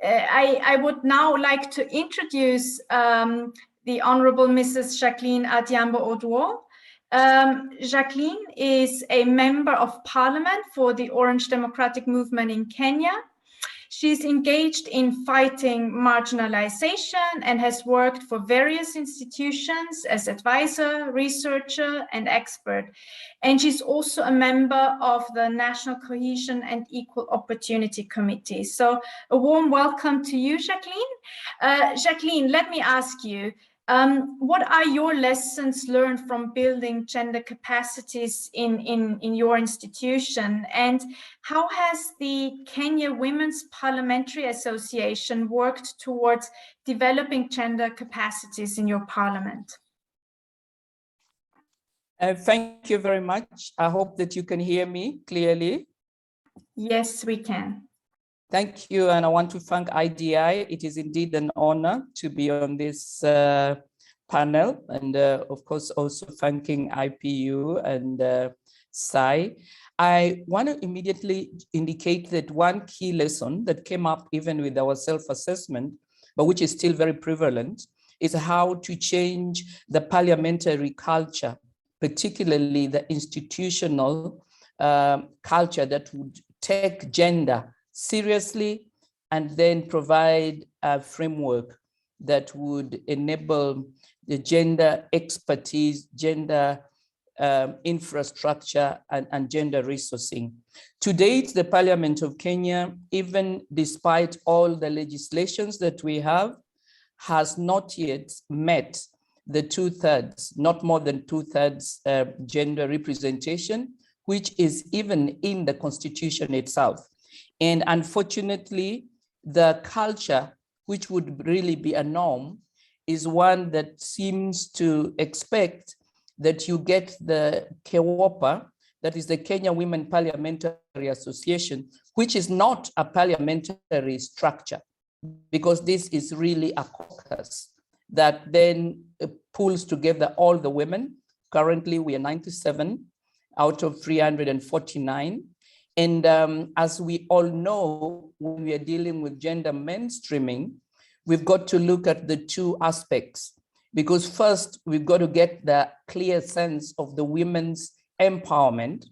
I would now like to introduce the Honorable Mrs. Jacqueline Adhiambo Oduor. Jacqueline is a member of Parliament for the Orange Democratic Movement in Kenya. She's engaged in fighting marginalization and has worked for various institutions as advisor, researcher, and expert. And she's also a member of the National Cohesion and Equal Opportunity Committee. So a warm welcome to you, Jacqueline. Jacqueline, let me ask you, what are your lessons learned from building gender capacities in your institution? And how has the Kenya Women's Parliamentary Association worked towards developing gender capacities in your parliament? Thank you very much. I hope that you can hear me clearly. Yes, we can. Thank you, and I want to thank IDI. It is indeed an honor to be on this panel, and of course also thanking IPU and SAI. I want to immediately indicate that one key lesson that came up even with our self-assessment, but which is still very prevalent, is how to change the parliamentary culture, particularly the institutional culture that would take gender seriously and then provide a framework that would enable the gender expertise, gender infrastructure, and gender resourcing. To date, the Parliament of Kenya, even despite all the legislations that we have, has not yet met the 2/3, not more than 2/3 gender representation, which is even in the Constitution itself. And unfortunately, the culture, which would really be a norm, is one that seems to expect that you get the KEWOPA, that is the Kenya Women Parliamentary Association, which is not a parliamentary structure, because this is really a caucus that then pulls together all the women. Currently, we are 97 out of 349. And as we all know, when we are dealing with gender mainstreaming, we've got to look at the two aspects, because first we've got to get the clear sense of the women's empowerment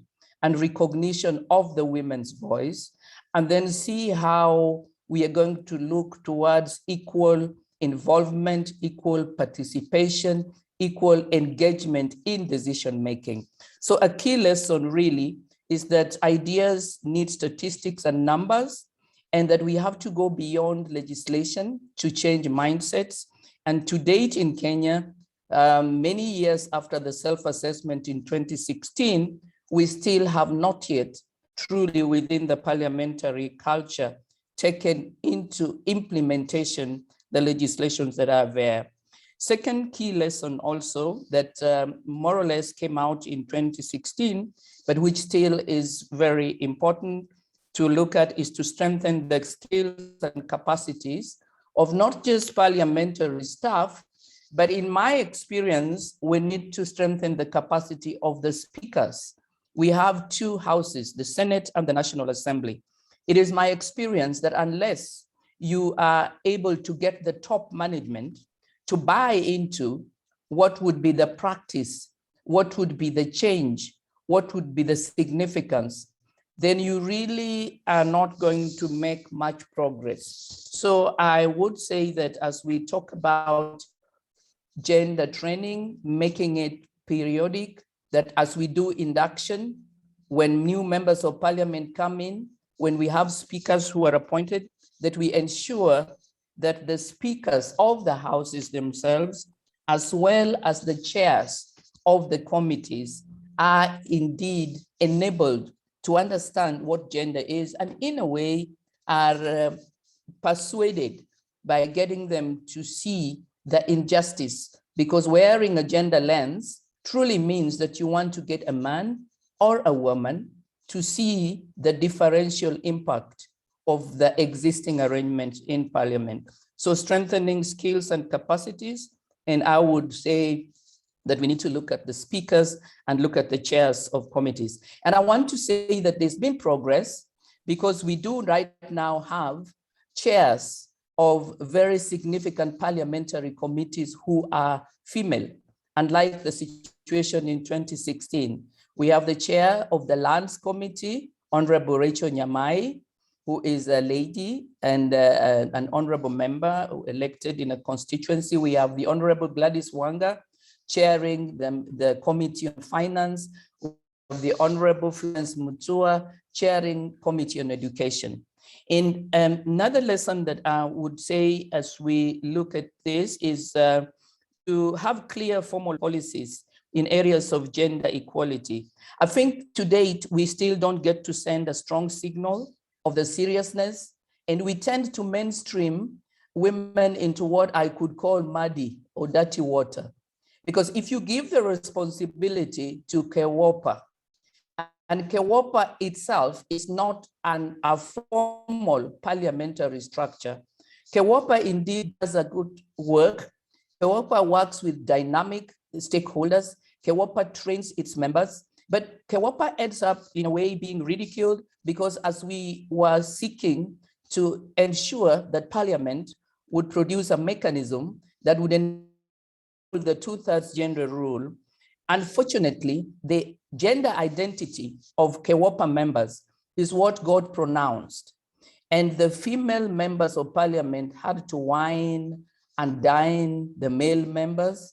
and recognition of the women's voice, and then see how we are going to look towards equal involvement, equal participation, equal engagement in decision-making. So a key lesson really is that ideas need statistics and numbers, and that we have to go beyond legislation to change mindsets. And to date in Kenya, many years after the self-assessment in 2016, we still have not yet truly within the parliamentary culture taken into implementation the legislations that are there. Second key lesson also that more or less came out in 2016, but which still is very important to look at, is to strengthen the skills and capacities of not just parliamentary staff, But in my experience, we need to strengthen the capacity of the speakers. We have two houses, the Senate and the National Assembly. It is my experience that unless you are able to get the top management to buy into what would be the practice, what would be the change, what would be the significance, then you really are not going to make much progress. So I would say that as we talk about gender training, making it periodic, that as we do induction, when new members of parliament come in, when we have speakers who are appointed, that we ensure that the speakers of the houses themselves, as well as the chairs of the committees, are indeed enabled to understand what gender is, and in a way are persuaded by getting them to see the injustice, because wearing a gender lens truly means that you want to get a man or a woman to see the differential impact of the existing arrangements in parliament. So strengthening skills and capacities, and I would say that we need to look at the speakers and look at the chairs of committees. And I want to say that there's been progress, because we do right now have chairs of very significant parliamentary committees who are female, unlike the situation in 2016. We have the chair of the Lands Committee, Honorable Rachel Nyamai, who is a lady and an honorable member elected in a constituency. We have the Honorable Gladys Wanga chairing the Committee on Finance, the Honorable Florence Mutua chairing Committee on Education. And another lesson that I would say as we look at this is to have clear formal policies in areas of gender equality. I think to date, we still don't get to send a strong signal of the seriousness, and we tend to mainstream women into what I could call muddy or dirty water. Because if you give the responsibility to KEWOPA, and KEWOPA itself is not a formal parliamentary structure, KEWOPA indeed does a good work. KEWOPA works with dynamic stakeholders. KEWOPA trains its members, but KEWOPA ends up in a way being ridiculed, because as we were seeking to ensure that Parliament would produce a mechanism that would enable the 2/3 gender rule, unfortunately, the gender identity of KEWOPA members is what got pronounced. And the female members of Parliament had to wine and dine the male members.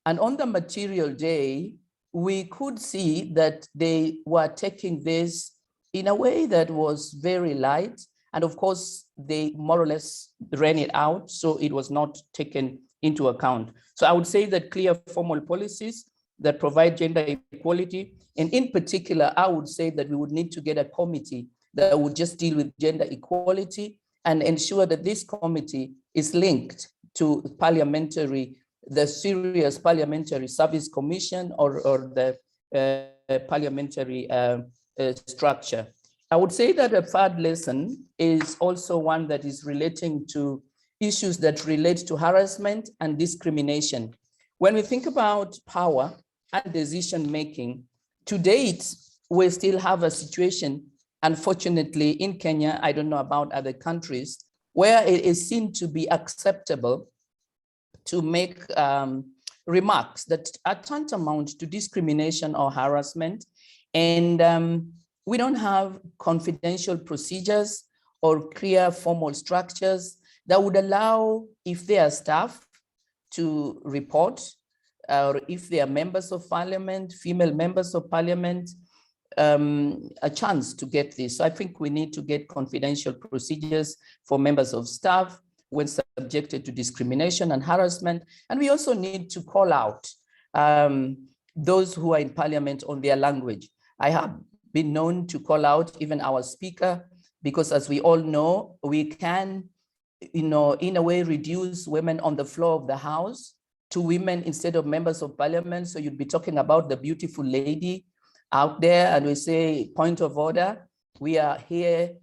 And on the material day, we could see that they were taking this in a way that was very light. And of course, they more or less ran it out, so it was not taken into account. So I would say that clear formal policies that provide gender equality, and in particular, I would say that we would need to get a committee that would just deal with gender equality and ensure that this committee is linked to the serious Parliamentary Service Commission or the parliamentary structure. I would say that a third lesson is also one that is relating to issues that relate to harassment and discrimination. When we think about power and decision-making, to date, we still have a situation, unfortunately, in Kenya, I don't know about other countries, where it is seen to be acceptable to make remarks that are tantamount to discrimination or harassment. And we don't have confidential procedures or clear formal structures that would allow, if they are staff, to report, or if they are members of parliament, female members of parliament, a chance to get this. So I think we need to get confidential procedures for members of staff when subjected to discrimination and harassment. And we also need to call out those who are in parliament on their language. I have been known to call out even our speaker, because as we all know, we can, in a way, reduce women on the floor of the house to women instead of members of parliament. So you'd be talking about the beautiful lady out there, and we say, point of order, we are here,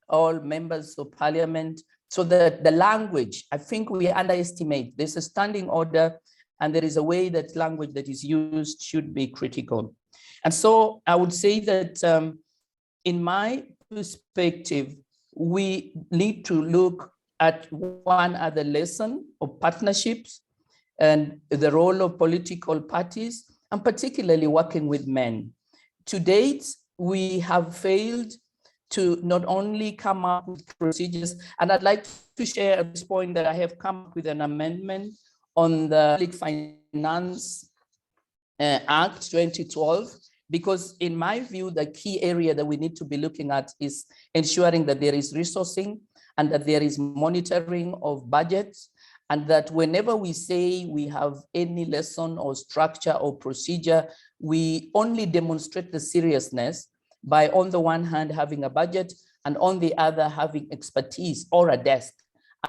all members of parliament. So the language, I think we underestimate. There's a standing order and there is a way that language that is used should be critical. And so I would say that in my perspective, we need to look at one other lesson of partnerships and the role of political parties, and particularly working with men. To date, we have failed to not only come up with procedures, and I'd like to share at this point that I have come up with an amendment on the Public Finance Act 2012, because in my view, the key area that we need to be looking at is ensuring that there is resourcing and that there is monitoring of budgets, and that whenever we say we have any lesson or structure or procedure, we only demonstrate the seriousness by, on the one hand, having a budget, and on the other, having expertise or a desk,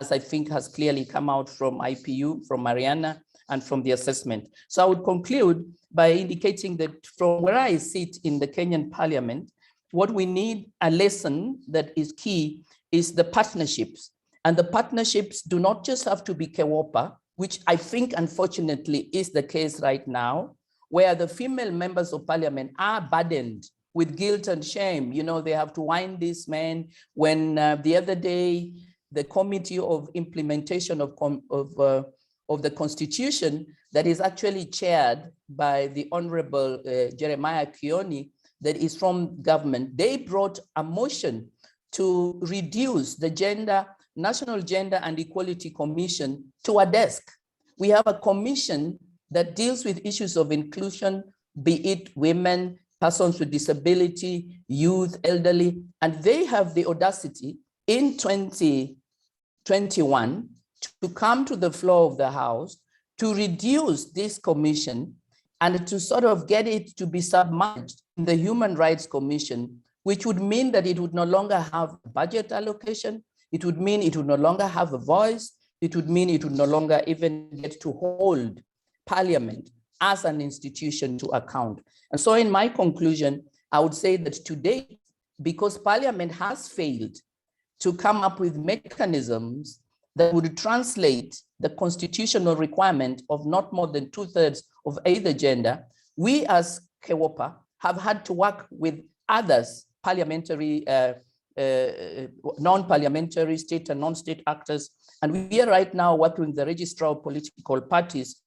as I think has clearly come out from IPU, from Mariana, and from the assessment. So I would conclude by indicating that from where I sit in the Kenyan Parliament, what we need, a lesson that is key, is the partnerships. And the partnerships do not just have to be KEWOPA, which I think unfortunately is the case right now, where the female members of parliament are burdened with guilt and shame. You know, they have to wind these men. When the other day, the Committee of Implementation of the Constitution, that is actually chaired by the Honorable Jeremiah Kioni, that is from government, they brought a motion to reduce the National Gender and Equality Commission to a desk. We have a commission that deals with issues of inclusion, be it women, persons with disability, youth, elderly, and they have the audacity in 2021 to come to the floor of the House to reduce this commission and to sort of get it to be submerged in the Human Rights Commission, which would mean that it would no longer have budget allocation. It would mean it would no longer have a voice. It would mean it would no longer even get to hold Parliament as an institution to account. And so in my conclusion, I would say that today, because Parliament has failed to come up with mechanisms that would translate the constitutional requirement of not more than 2/3 of either gender, we as KEWOPA have had to work with others, parliamentary, non-parliamentary, state and non-state actors. And we are right now working with the registrar of political parties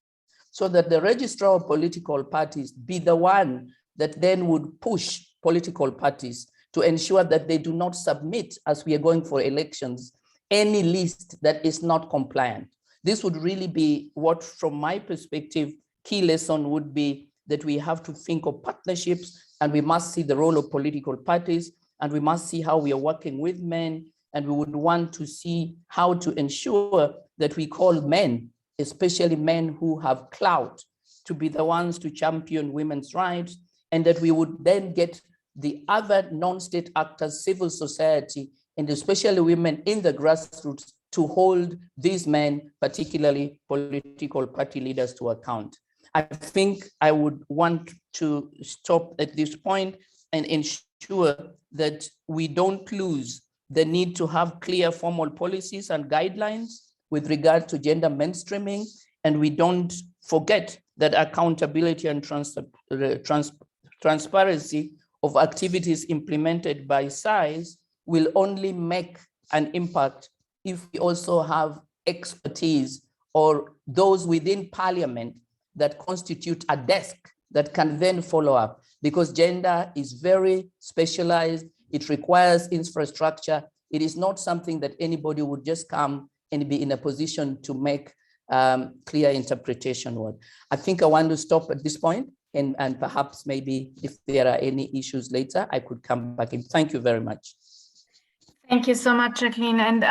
so that the registrar of political parties be the one that then would push political parties to ensure that they do not submit, as we are going for elections, any list that is not compliant. This would really be what, from my perspective, key lesson would be that we have to think of partnerships, and we must see the role of political parties, and we must see how we are working with men, and we would want to see how to ensure that we call men, especially men who have clout, to be the ones to champion women's rights, and that we would then get the other non-state actors, civil society, and especially women in the grassroots to hold these men, particularly political party leaders, to account. I think I would want to stop at this point and ensure that we don't lose the need to have clear formal policies and guidelines with regard to gender mainstreaming, and we don't forget that accountability and transparency of activities implemented by SAIs will only make an impact if we also have expertise or those within Parliament that constitute a desk that can then follow up, because gender is very specialized. It requires infrastructure. It is not something that anybody would just come and be in a position to make clear interpretation with. I think I want to stop at this point, and perhaps maybe if there are any issues later, I could come back in. Thank you very much. Thank you so much, Jacqueline, and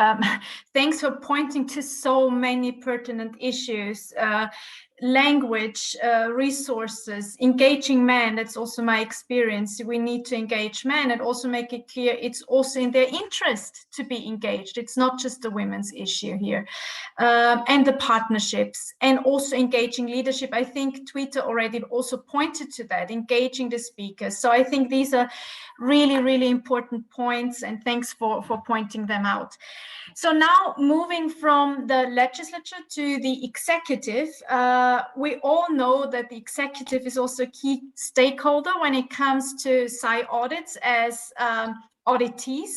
thanks for pointing to so many pertinent issues. Language, resources, engaging men, that's also my experience. We need to engage men and also make it clear it's also in their interest to be engaged. It's not just a women's issue here. And the partnerships and also engaging leadership. I think Twitter already also pointed to that, engaging the speakers. So I think these are really, really important points, and thanks for pointing them out. So now moving from the legislature to the executive, we all know that the executive is also a key stakeholder when it comes to SAI audits as auditees,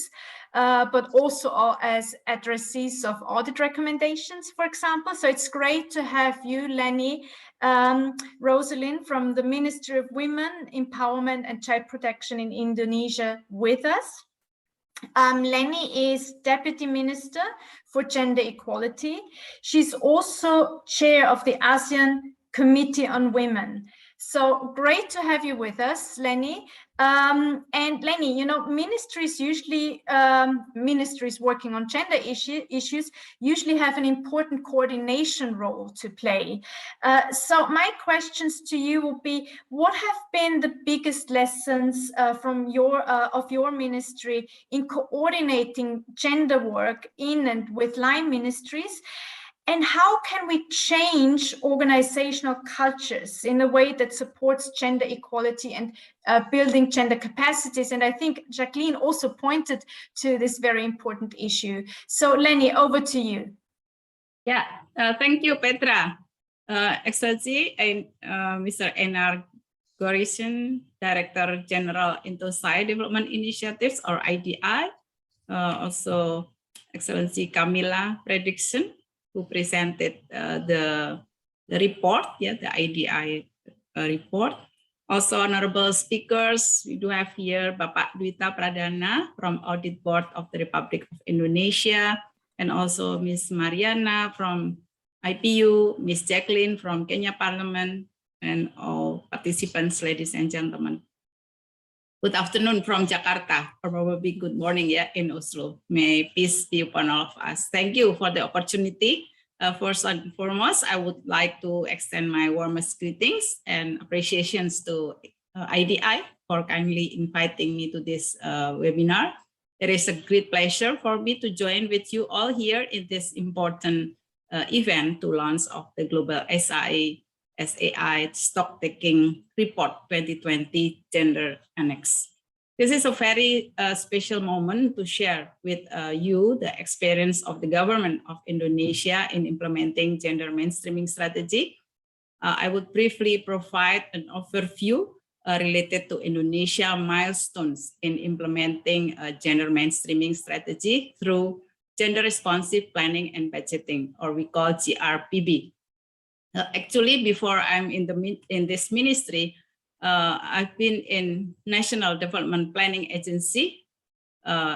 but also as addressees of audit recommendations, for example. So it's great to have you, Lenny, Rosalind from the Ministry of Women, Empowerment and Child Protection in Indonesia with us. Lenny is Deputy Minister for Gender Equality. She's also chair of the ASEAN Committee on Women. So great to have you with us, Lenny. And Lenny, you know, ministries usually, ministries working on gender issues usually have an important coordination role to play. So my questions to you will be, what have been the biggest lessons from your ministry in coordinating gender work in and with line ministries? And how can we change organizational cultures in a way that supports gender equality and building gender capacities? And I think Jacqueline also pointed to this very important issue. So Lenny, over to you. Yeah, thank you, Petra. Excellency, and Mr. Enar Gorison, Director General into SAI Development Initiatives, or IDI. Also, Excellency Camilla Fredrickson, who presented the report, the IDI report. Also, honorable speakers, we do have here Bapak Dwita Pradana from Audit Board of the Republic of Indonesia, and also Ms. Mariana from IPU, Ms. Jacqueline from Kenya Parliament, and all participants, ladies and gentlemen. Good afternoon from Jakarta, or probably good morning in Oslo. May peace be upon all of us. Thank you for the opportunity. First and foremost, I would like to extend my warmest greetings and appreciations to IDI for kindly inviting me to this webinar. It is a great pleasure for me to join with you all here in this important event to launch of the Global SAI Stocktaking Report 2020 Gender Annex. This is a very special moment to share with you the experience of the government of Indonesia in implementing gender mainstreaming strategy. I would briefly provide an overview related to Indonesia milestones in implementing a gender mainstreaming strategy through gender responsive planning and budgeting, or we call GRPB. Actually, before I'm in this ministry, I've been in National Development Planning Agency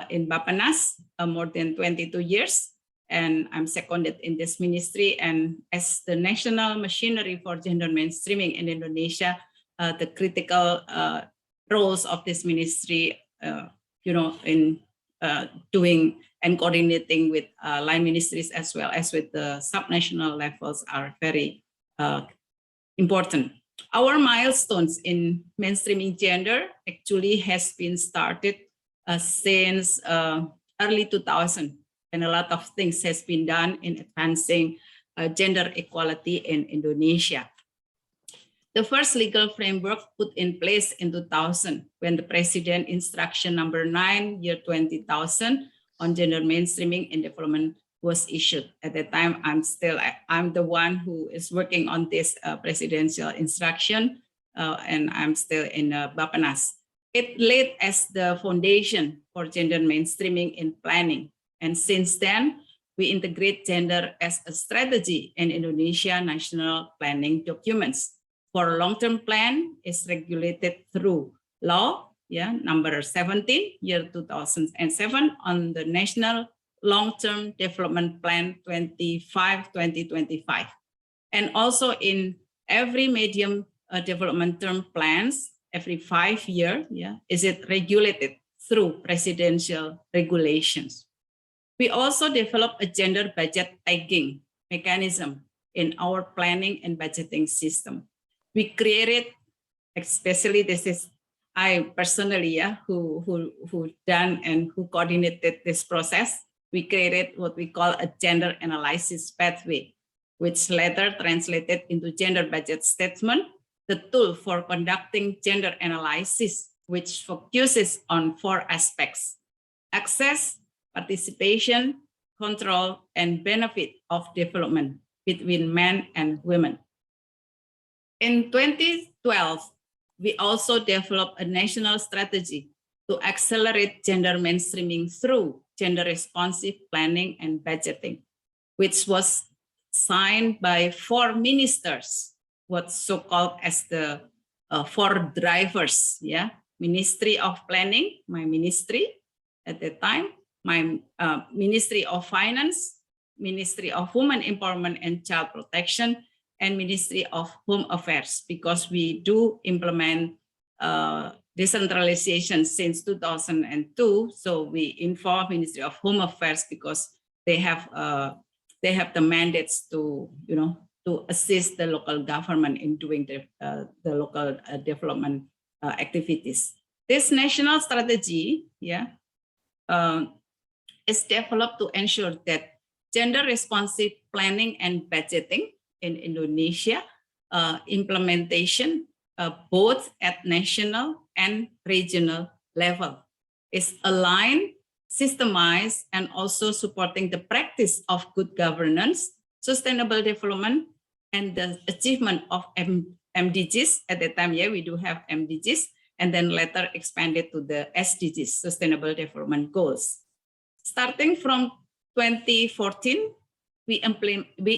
in Bappenas more than 22 years, and I'm seconded in this ministry. And as the national machinery for gender mainstreaming in Indonesia, the critical roles of this ministry, in doing and coordinating with line ministries as well as with the subnational levels are very important. Our milestones in mainstreaming gender actually has been started since early 2000, and a lot of things has been done in advancing gender equality in Indonesia. The first legal framework put in place in 2000 when the President Instruction Number 9, year 2000 on gender mainstreaming in development was issued. At that time, I'm the one who is working on this presidential instruction, and I'm still in Bappenas. It laid as the foundation for gender mainstreaming in planning. And since then, we integrate gender as a strategy in Indonesia national planning documents. For long-term plan is regulated through law, number 17, year 2007 on the National Long-Term Development Plan 2025. And also in every medium development term plans, every 5 years, is it regulated through presidential regulations. We also develop a gender budget tagging mechanism in our planning and budgeting system. We created, especially this is I personally, who done and who coordinated this process. We created what we call a gender analysis pathway, which later translated into gender budget statement, the tool for conducting gender analysis, which focuses on 4 aspects: access, participation, control, and benefit of development between men and women. In 2012, we also developed a national strategy to accelerate gender mainstreaming through gender-responsive planning and budgeting, which was signed by 4 ministers, what's so-called as the 4 drivers, yeah? Ministry of Planning, my ministry at the time, my Ministry of Finance, Ministry of Women Empowerment and Child Protection, and Ministry of Home Affairs, because we do implement decentralization since 2002. So we inform Ministry of Home Affairs because they have the mandates to, to assist the local government in doing the local development activities. This national strategy, is developed to ensure that gender-responsive planning and budgeting in Indonesia implementation both at national and regional level is aligned, systemized, and also supporting the practice of good governance, sustainable development, and the achievement of MDGs. At the time, we do have MDGs, and then later expanded to the SDGs, Sustainable Development Goals. Starting from 2014, we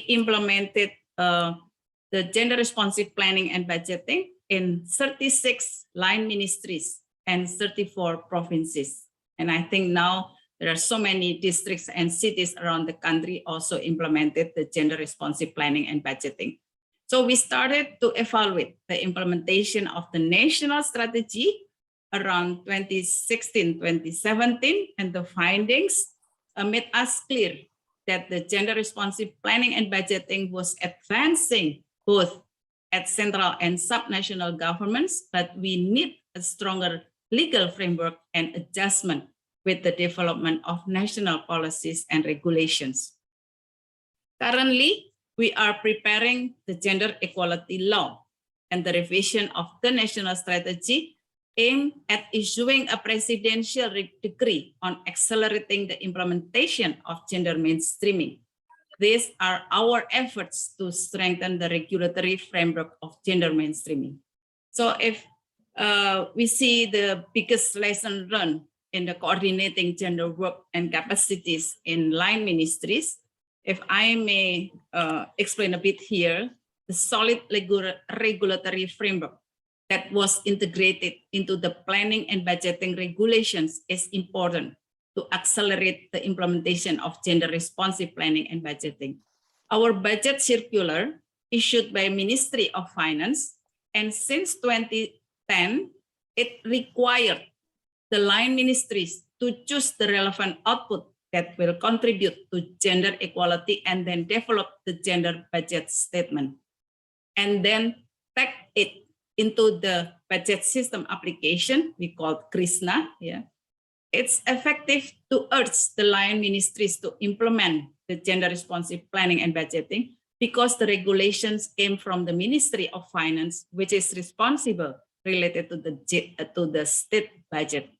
implemented the gender-responsive planning and budgeting in 36 line ministries and 34 provinces. And I think now there are so many districts and cities around the country also implemented the gender-responsive planning and budgeting. So we started to evaluate the implementation of the national strategy around 2016, 2017, and the findings made us clear that the gender-responsive planning and budgeting was advancing both at central and subnational governments, but we need a stronger legal framework and adjustment with the development of national policies and regulations. Currently, we are preparing the gender equality law, and the revision of the national strategy aimed at issuing a presidential decree on accelerating the implementation of gender mainstreaming. These are our efforts to strengthen the regulatory framework of gender mainstreaming. So if we see the biggest lesson learned in the coordinating gender work and capacities in line ministries, if I may explain a bit here, the solid regulatory framework that was integrated into the planning and budgeting regulations is important to accelerate the implementation of gender-responsive planning and budgeting. Our budget circular issued by Ministry of Finance, and since 2010, it required the line ministries to choose the relevant output that will contribute to gender equality and then develop the gender budget statement. And then pack it into the budget system application we call Krishna. It's effective to urge the line ministries to implement the gender responsive planning and budgeting because the regulations came from the Ministry of Finance, which is responsible related to the state budget.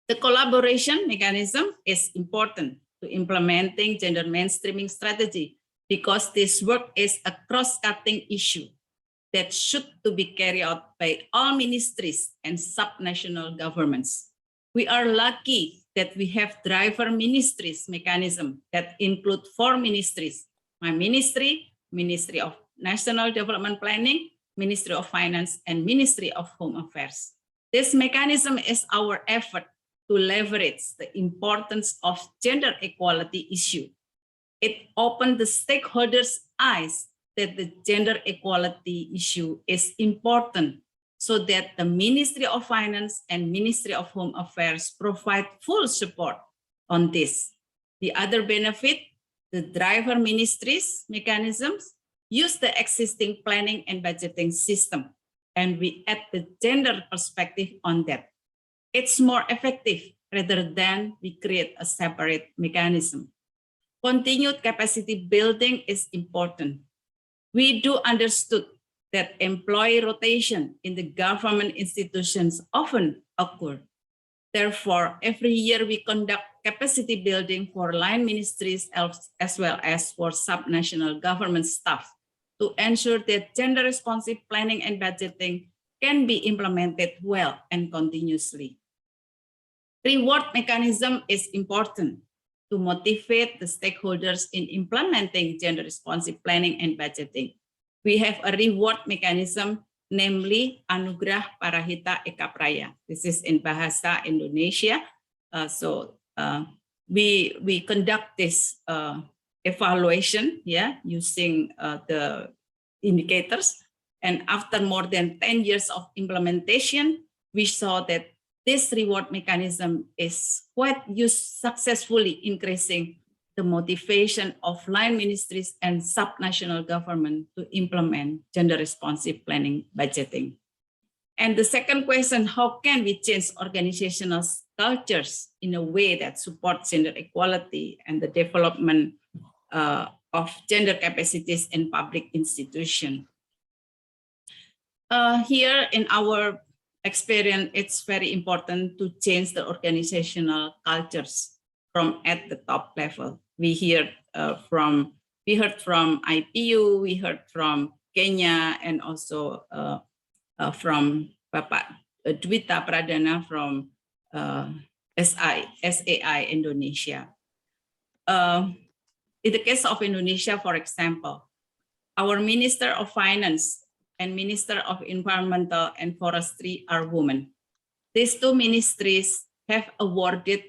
The collaboration mechanism is important to implementing gender mainstreaming strategy because this work is a cross-cutting issue that should to be carried out by all ministries and subnational governments. We are lucky that we have driver ministries mechanism that include 4 ministries: my ministry, Ministry of National Development Planning, Ministry of Finance, and Ministry of Home Affairs. This mechanism is our effort to leverage the importance of gender equality issue. It opened the stakeholders' eyes that the gender equality issue is important so that the Ministry of Finance and Ministry of Home Affairs provide full support on this. The other benefit, the driver ministries mechanisms use the existing planning and budgeting system, and we add the gender perspective on that. It's more effective rather than we create a separate mechanism. Continued capacity building is important. We do understood that employee rotation in the government institutions often occur. Therefore, every year we conduct capacity building for line ministries as well as for subnational government staff to ensure that gender-responsive planning and budgeting can be implemented well and continuously. Reward mechanism is important to motivate the stakeholders in implementing gender-responsive planning and budgeting. We have a reward mechanism, namely Anugerah Parahita Eka Praya. This is in Bahasa Indonesia. We conduct this evaluation, using the indicators. And after more than 10 years of implementation, we saw that this reward mechanism is quite used successfully, increasing the motivation of line ministries and subnational government to implement gender-responsive planning budgeting. And the second question, how can we change organizational cultures in a way that supports gender equality and the development of gender capacities in public institutions? Here in our experience, it's very important to change the organizational cultures from at the top level. We heard from IPU, we heard from Kenya, and also from Bapak Dwita Pradana from SAI Indonesia. In the case of Indonesia, for example, our Minister of Finance and Minister of Environmental and Forestry are women. These two ministries have awarded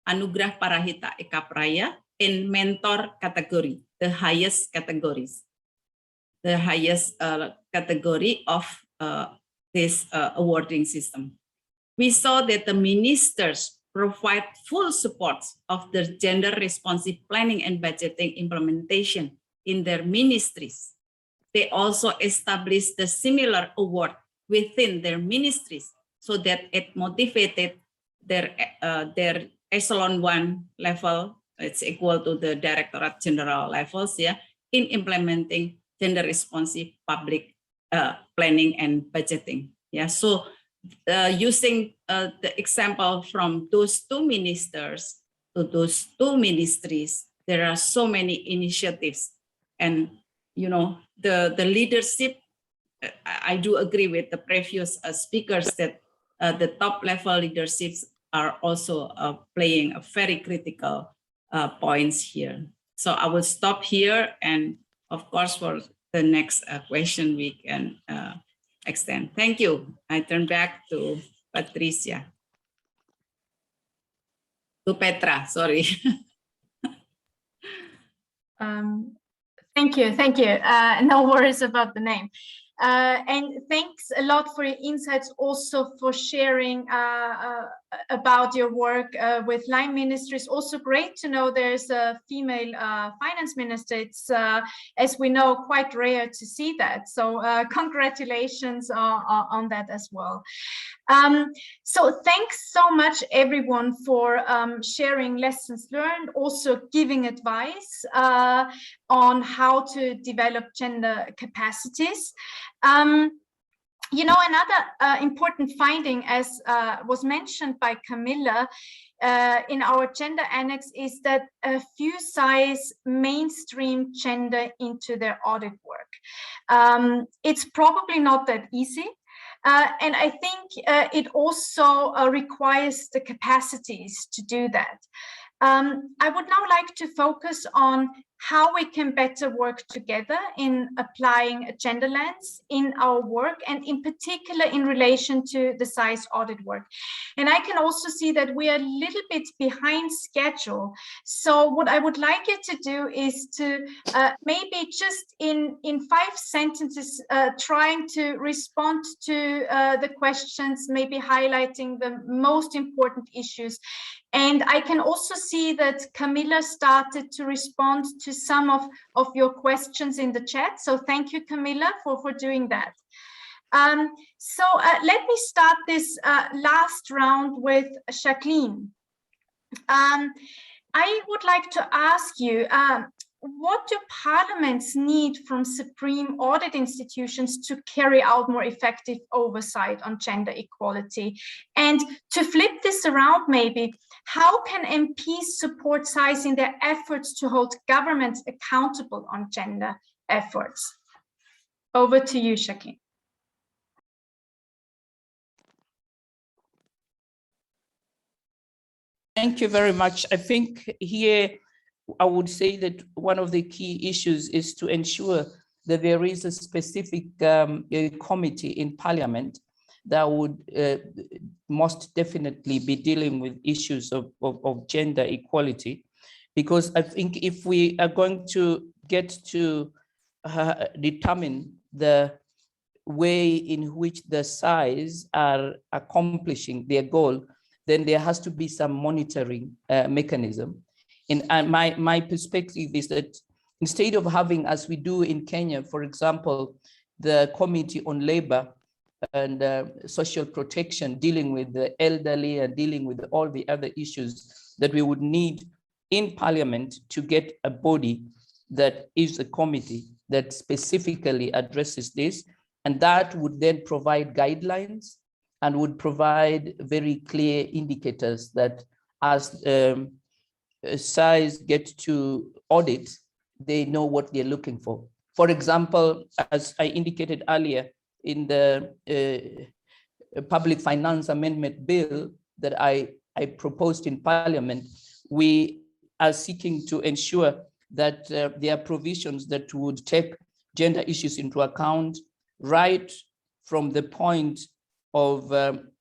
Anugerah Parahita Eka Praya in mentor category, the highest categories, the highest category of this awarding system. We saw that the ministers provide full support of the gender-responsive planning and budgeting implementation in their ministries. They also established the similar award within their ministries so that it motivated their echelon 1 level, it's equal to the Directorate General levels, in implementing gender-responsive public planning and budgeting. So using the example from those two ministers to those two ministries, there are so many initiatives. And the leadership, I do agree with the previous speakers that the top level leaderships are also playing a very critical points here. So I will stop here, and of course for the next question we can extend. Thank you. I turn back to Patricia. To Petra, sorry. Thank you. No worries about the name. And thanks a lot for your insights, also for sharing about your work with line ministries. Also great to know there's a female finance minister. It's, as we know, quite rare to see that. So congratulations on that as well. So thanks so much everyone for sharing lessons learned, also giving advice on how to develop gender capacities. Another important finding, as was mentioned by Camilla in our gender annex, is that a few SAIs mainstream gender into their audit work. It's probably not that easy. And I think it also requires the capacities to do that. I would now like to focus on how we can better work together in applying a gender lens in our work, and in particular in relation to the SAIs audit work. And I can also see that we are a little bit behind schedule. So what I would like you to do is to maybe just in 5 sentences trying to respond to the questions, maybe highlighting the most important issues. And I can also see that Camilla started to respond to some of your questions in the chat. So thank you, Camilla, for doing that. So let me start this last round with Jacqueline. I would like to ask you, what do parliaments need from supreme audit institutions to carry out more effective oversight on gender equality? And to flip this around, maybe, how can MPs support SAIs in their efforts to hold governments accountable on gender efforts? Over to you, Jacqueline. Thank you very much. I think here I would say that one of the key issues is to ensure that there is a specific committee in Parliament that would most definitely be dealing with issues of gender equality. Because I think if we are going to get to determine the way in which the SAIs are accomplishing their goal, then there has to be some monitoring mechanism. And my perspective is that instead of having, as we do in Kenya, for example, the Committee on Labor and Social Protection dealing with the elderly and dealing with all the other issues, that we would need in Parliament to get a body that is a committee that specifically addresses this, and that would then provide guidelines and would provide very clear indicators that as SAIs get to audit, they know what they're looking for. For example, as I indicated earlier, in the Public Finance Amendment Bill that I proposed in Parliament, we are seeking to ensure that there are provisions that would take gender issues into account right from the point of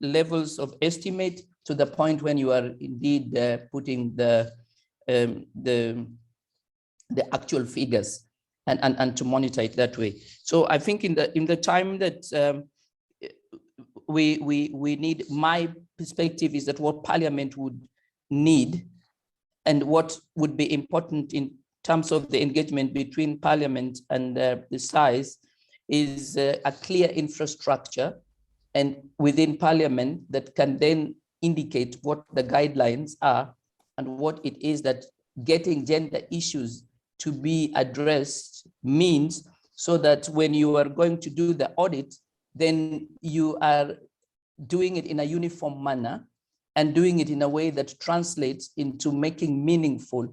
levels of estimate to the point when you are indeed putting the actual figures and to monitor it that way. So I think in the time that we need, my perspective is that what Parliament would need and what would be important in terms of the engagement between Parliament and the SAIs is a clear infrastructure and within Parliament that can then indicate what the guidelines are and what it is that getting gender issues to be addressed means, so that when you are going to do the audit, then you are doing it in a uniform manner and doing it in a way that translates into making meaningful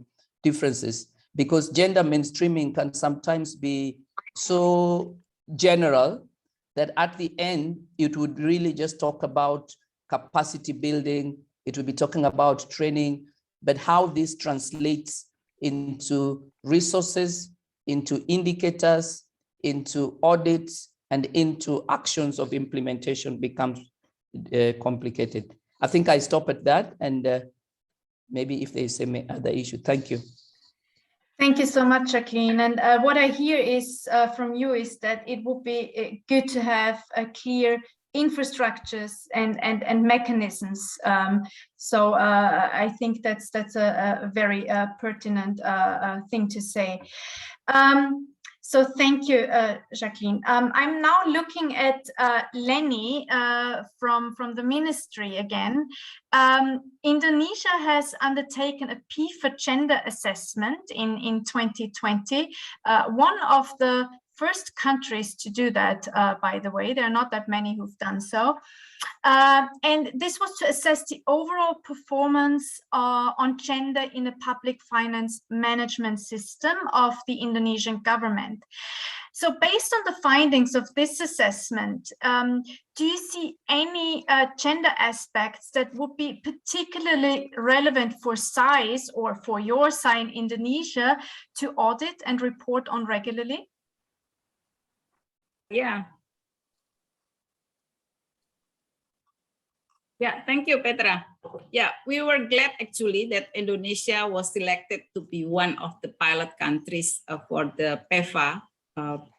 differences. Because gender mainstreaming can sometimes be so general that at the end, it would really just talk about capacity building, it would be talking about training, but how this translates into resources, into indicators, into audits, and into actions of implementation becomes complicated. I think I stop at that, and maybe if there's any other issue. Thank you. Thank you so much, Jacqueline. And what I hear is from you is that it would be good to have a clear infrastructures and mechanisms. So I think that's a very pertinent thing to say. So thank you, Jacqueline. I'm now looking at Lenny from the ministry again. Indonesia has undertaken a PIFA gender assessment in 2020. One of the first countries to do that, by the way. There are not that many who've done so. And this was to assess the overall performance on gender in the public finance management system of the Indonesian government. So based on the findings of this assessment, do you see any gender aspects that would be particularly relevant for SAIs or for your SAI in Indonesia to audit and report on regularly? Yeah. Yeah, thank you, Petra. Yeah, we were glad actually that Indonesia was selected to be one of the pilot countries for the PEFA,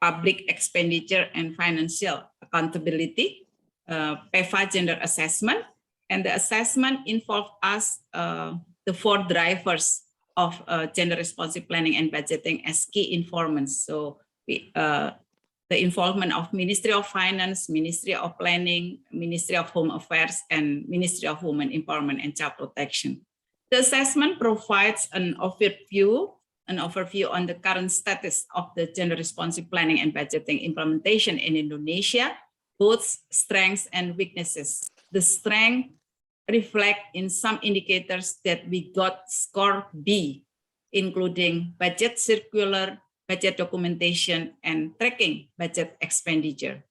Public Expenditure and Financial Accountability, PEFA Gender Assessment. And the assessment involved us, the 4 drivers of gender responsive planning and budgeting as key informants. So we, the involvement of Ministry of Finance, Ministry of Planning, Ministry of Home Affairs, and Ministry of Women Empowerment and Child Protection. The assessment provides an overview on the current status of the gender responsive planning and budgeting implementation in Indonesia, both strengths and weaknesses. The strength reflect in some indicators that we got score B, including budget circular, budget documentation, and tracking budget expenditure.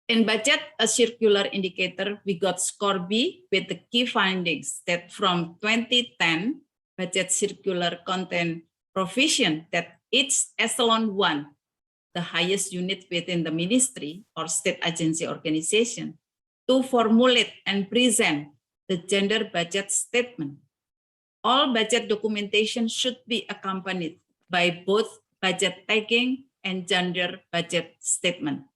In budget, a circular indicator, we got score B with the key findings that from 2010, budget circular content provision that each echelon 1, the highest unit within the ministry or state agency organization, to formulate and present the gender budget statement. All budget documentation should be accompanied by both budget tagging and gender budget statement.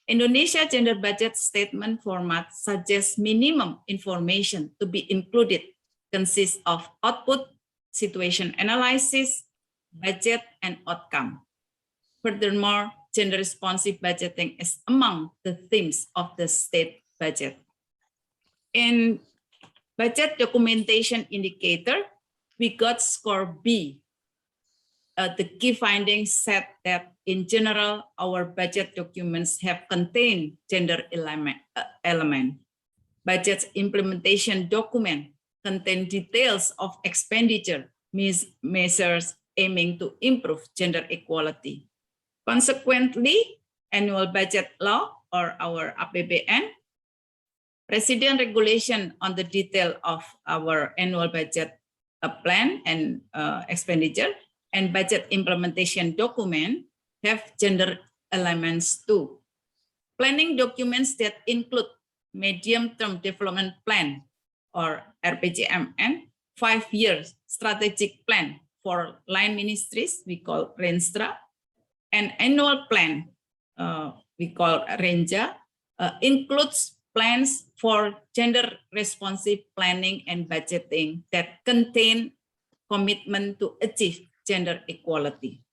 Indonesia gender budget statement format suggests minimum information to be included consists of output, situation analysis, budget, and outcome. Furthermore, gender responsive budgeting is among the themes of the state budget. In budget documentation indicator, we got score B. The key findings said that in general, our budget documents have contained gender element. Budget implementation document contain details of expenditure measures aiming to improve gender equality. Consequently, annual budget law or our APBN, President regulation on the detail of our annual budget plan and expenditure, and budget implementation document have gender elements too. Planning documents that include medium-term development plan or RPJM and 5-year strategic plan for line ministries, we call RENSTRA, and annual plan, we call RENJA, includes plans for gender responsive planning and budgeting that contain commitment to achieve gender equality.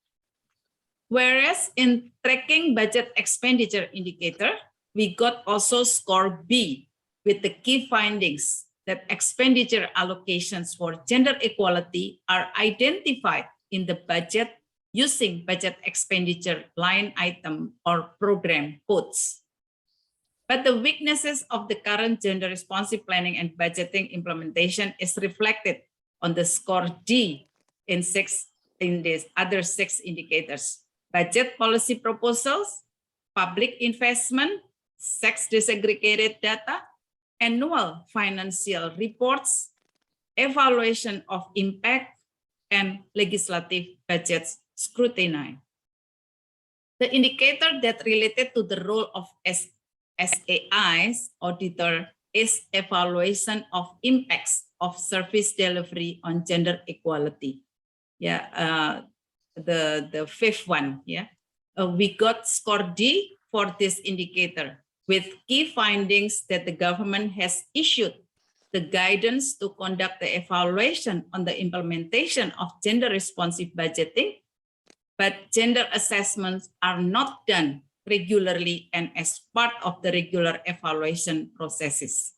Whereas in tracking budget expenditure indicator, we got also score B with the key findings that expenditure allocations for gender equality are identified in the budget using budget expenditure line item or program codes. But the weaknesses of the current gender responsive planning and budgeting implementation is reflected on the score D in these other 6 indicators: budget policy proposals, public investment, sex disaggregated data, annual financial reports, evaluation of impact, and legislative budget scrutiny. The indicator that related to the role of SAIs auditor is evaluation of impacts of service delivery on gender equality. Yeah, the 5th one. Yeah, we got score D for this indicator with key findings that the government has issued the guidance to conduct the evaluation on the implementation of gender responsive budgeting, but gender assessments are not done regularly and as part of the regular evaluation processes.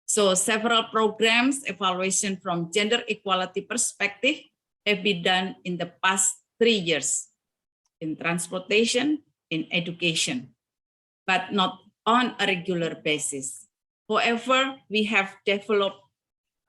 So several programs evaluation from gender equality perspective have been done in the past 3 years in transportation, in education, but not on a regular basis. However, we have developed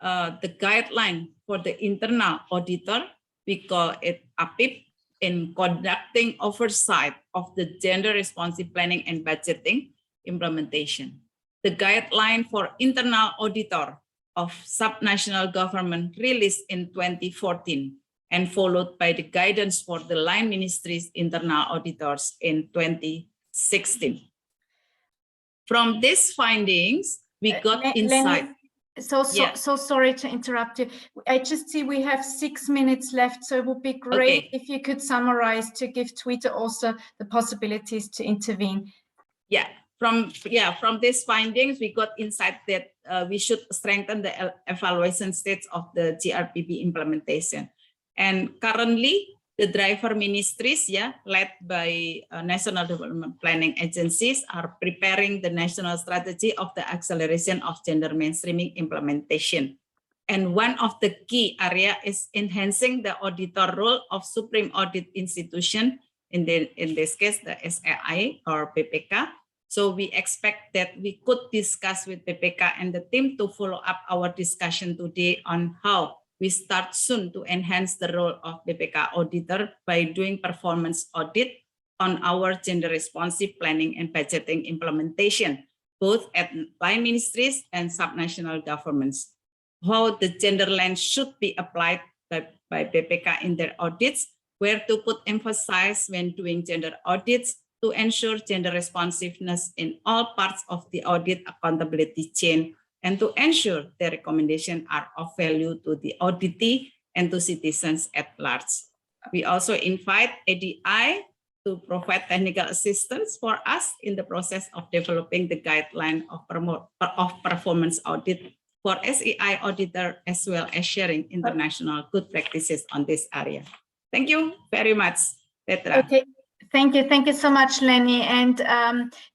the guideline for the internal auditor, we call it APIP, in conducting oversight of the gender responsive planning and budgeting implementation. The guideline for internal auditor of subnational government released in 2014 and followed by the guidance for the line ministries internal auditors in 2016. From these findings, we got insight. So sorry to interrupt you. I just see we have 6 minutes left, so it would be great if you could summarize to give Twitter also the possibilities to intervene. Yeah, from these findings, we got insight that we should strengthen the evaluation stage of the GRPP implementation. And currently, the driver ministries, led by national development planning agencies, are preparing the national strategy of the acceleration of gender mainstreaming implementation. And one of the key area is enhancing the auditor role of Supreme Audit Institution, in this case, the SAI or PPK. So we expect that we could discuss with PPK and the team to follow up our discussion today on how we start soon to enhance the role of BPK auditor by doing performance audit on our gender responsive planning and budgeting implementation, both at line ministries and subnational governments. How the gender lens should be applied by BPK in their audits, where to put emphasis when doing gender audits to ensure gender responsiveness in all parts of the audit accountability chain, and to ensure the recommendations are of value to the auditee and to citizens at large. We also invite ADI to provide technical assistance for us in the process of developing the guideline of performance audit for SAI auditor, as well as sharing international good practices on this area. Thank you very much, Petra. Okay. Thank you so much, Lenny. And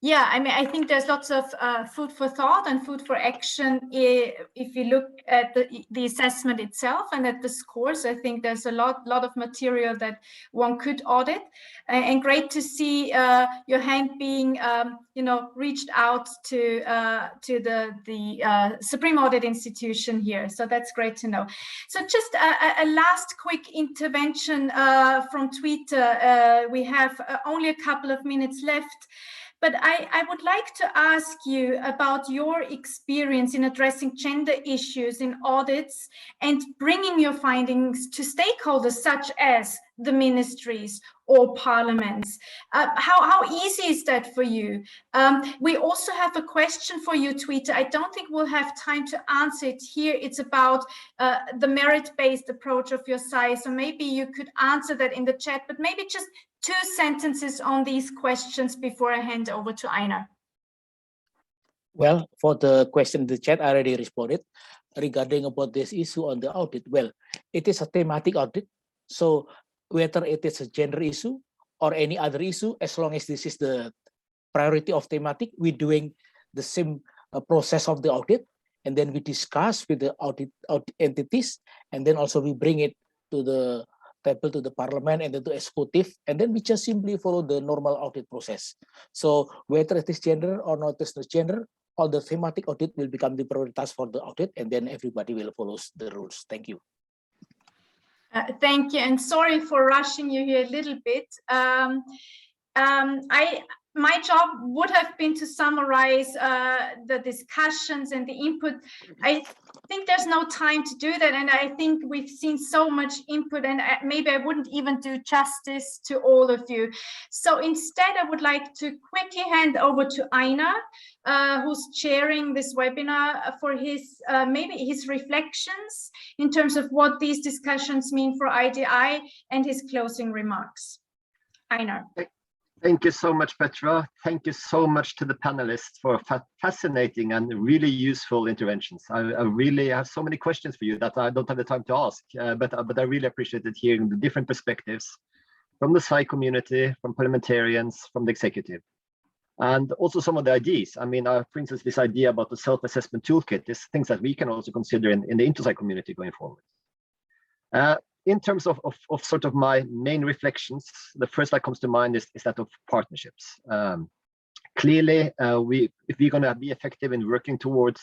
yeah, I mean, I think there's lots of food for thought and food for action if you look at the assessment itself and at the scores. I think there's a lot of material that one could audit, and great to see your hand being reached out to the Supreme Audit Institution here. So that's great to know. So just a last quick intervention from Twitter. We have only a couple of minutes left, but I would like to ask you about your experience in addressing gender issues in audits and bringing your findings to stakeholders such as the ministries or parliaments. How easy is that for you? We also have a question for you, Twitter. I don't think we'll have time to answer it here. It's about the merit-based approach of your SAI. So maybe you could answer that in the chat, but maybe just 2 sentences on these questions before I hand over to Einar. Well, for the question in the chat, I already responded regarding about this issue on the audit. Well, it is a thematic audit. So whether it is a gender issue or any other issue, as long as this is the priority of thematic, we're doing the same process of the audit. And then we discuss with the audit entities, and then also we bring it to the table to the parliament and then to executive, and then we just simply follow the normal audit process. So whether it is gender or not is gender, all the thematic audit will become the priorities for the audit, and then everybody will follow the rules. Thank you. Thank you, and sorry for rushing you here a little bit. My job would have been to summarize the discussions and the input. I think there's no time to do that, and I think we've seen so much input, and maybe I wouldn't even do justice to all of you. So instead, I would like to quickly hand over to Einar, who's chairing this webinar, for his maybe his reflections in terms of what these discussions mean for IDI and his closing remarks. Einar. Thank you so much, Petra. Thank you so much to the panelists for fascinating and really useful interventions. I really have so many questions for you that I don't have the time to ask, but I really appreciated hearing the different perspectives from the SAI community, from parliamentarians, from the executive, and also some of the ideas. I mean, for instance, this idea about the self-assessment toolkit is things that we can also consider in the inter-SAI community going forward. In terms of sort of my main reflections, the first that comes to mind is that of partnerships. Clearly, if we're going to be effective in working towards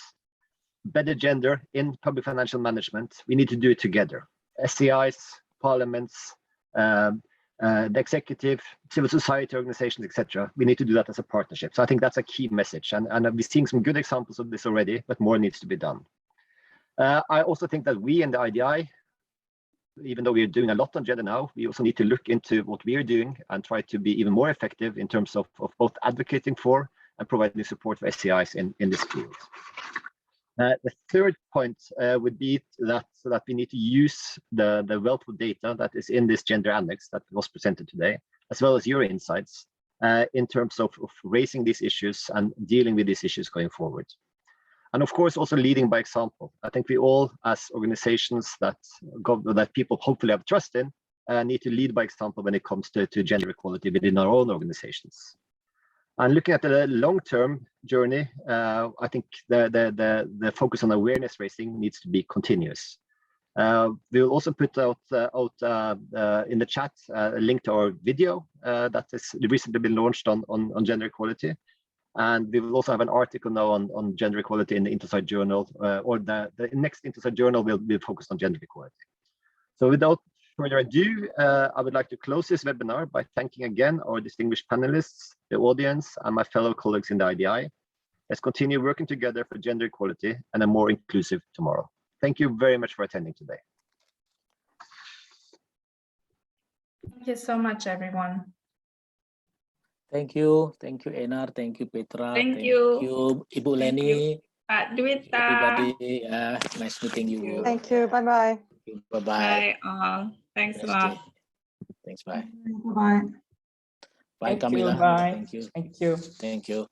better gender in public financial management, we need to do it together. SAIs, parliaments, the executive, civil society organizations, etc. We need to do that as a partnership. So I think that's a key message. And we're seeing some good examples of this already, but more needs to be done. I also think that we in the IDI, even though we're doing a lot on gender now, we also need to look into what we are doing and try to be even more effective in terms of both advocating for and providing support for SAIs in this field. The third point would be that we need to use the wealth of data that is in this gender annex that was presented today, as well as your insights in terms of raising these issues and dealing with these issues going forward. And of course, also leading by example. I think we all, as organizations that people hopefully have trust in, need to lead by example when it comes to gender equality within our own organizations. And looking at the long-term journey, I think the focus on awareness raising needs to be continuous. We will also put out in the chat a link to our video that has recently been launched on gender equality. And we will also have an article now on gender equality in the Intersite Journal, or the next Intersite Journal will be focused on gender equality. So without further ado, I would like to close this webinar by thanking again our distinguished panelists, the audience, and my fellow colleagues in the IDI. Let's continue working together for gender equality and a more inclusive tomorrow. Thank you very much for attending today. Thank you so much, everyone. Thank you, Enar, thank you, Petra, Thank you. Ibu Leni, Pak Dwita. everybody. Nice meeting you. Thank you. Bye-bye. Bye-bye. Bye all. Thanks a lot. Thanks, bye. Bye. Bye, Thank you, Camilla. bye. Thank you. Thank you. Thank you.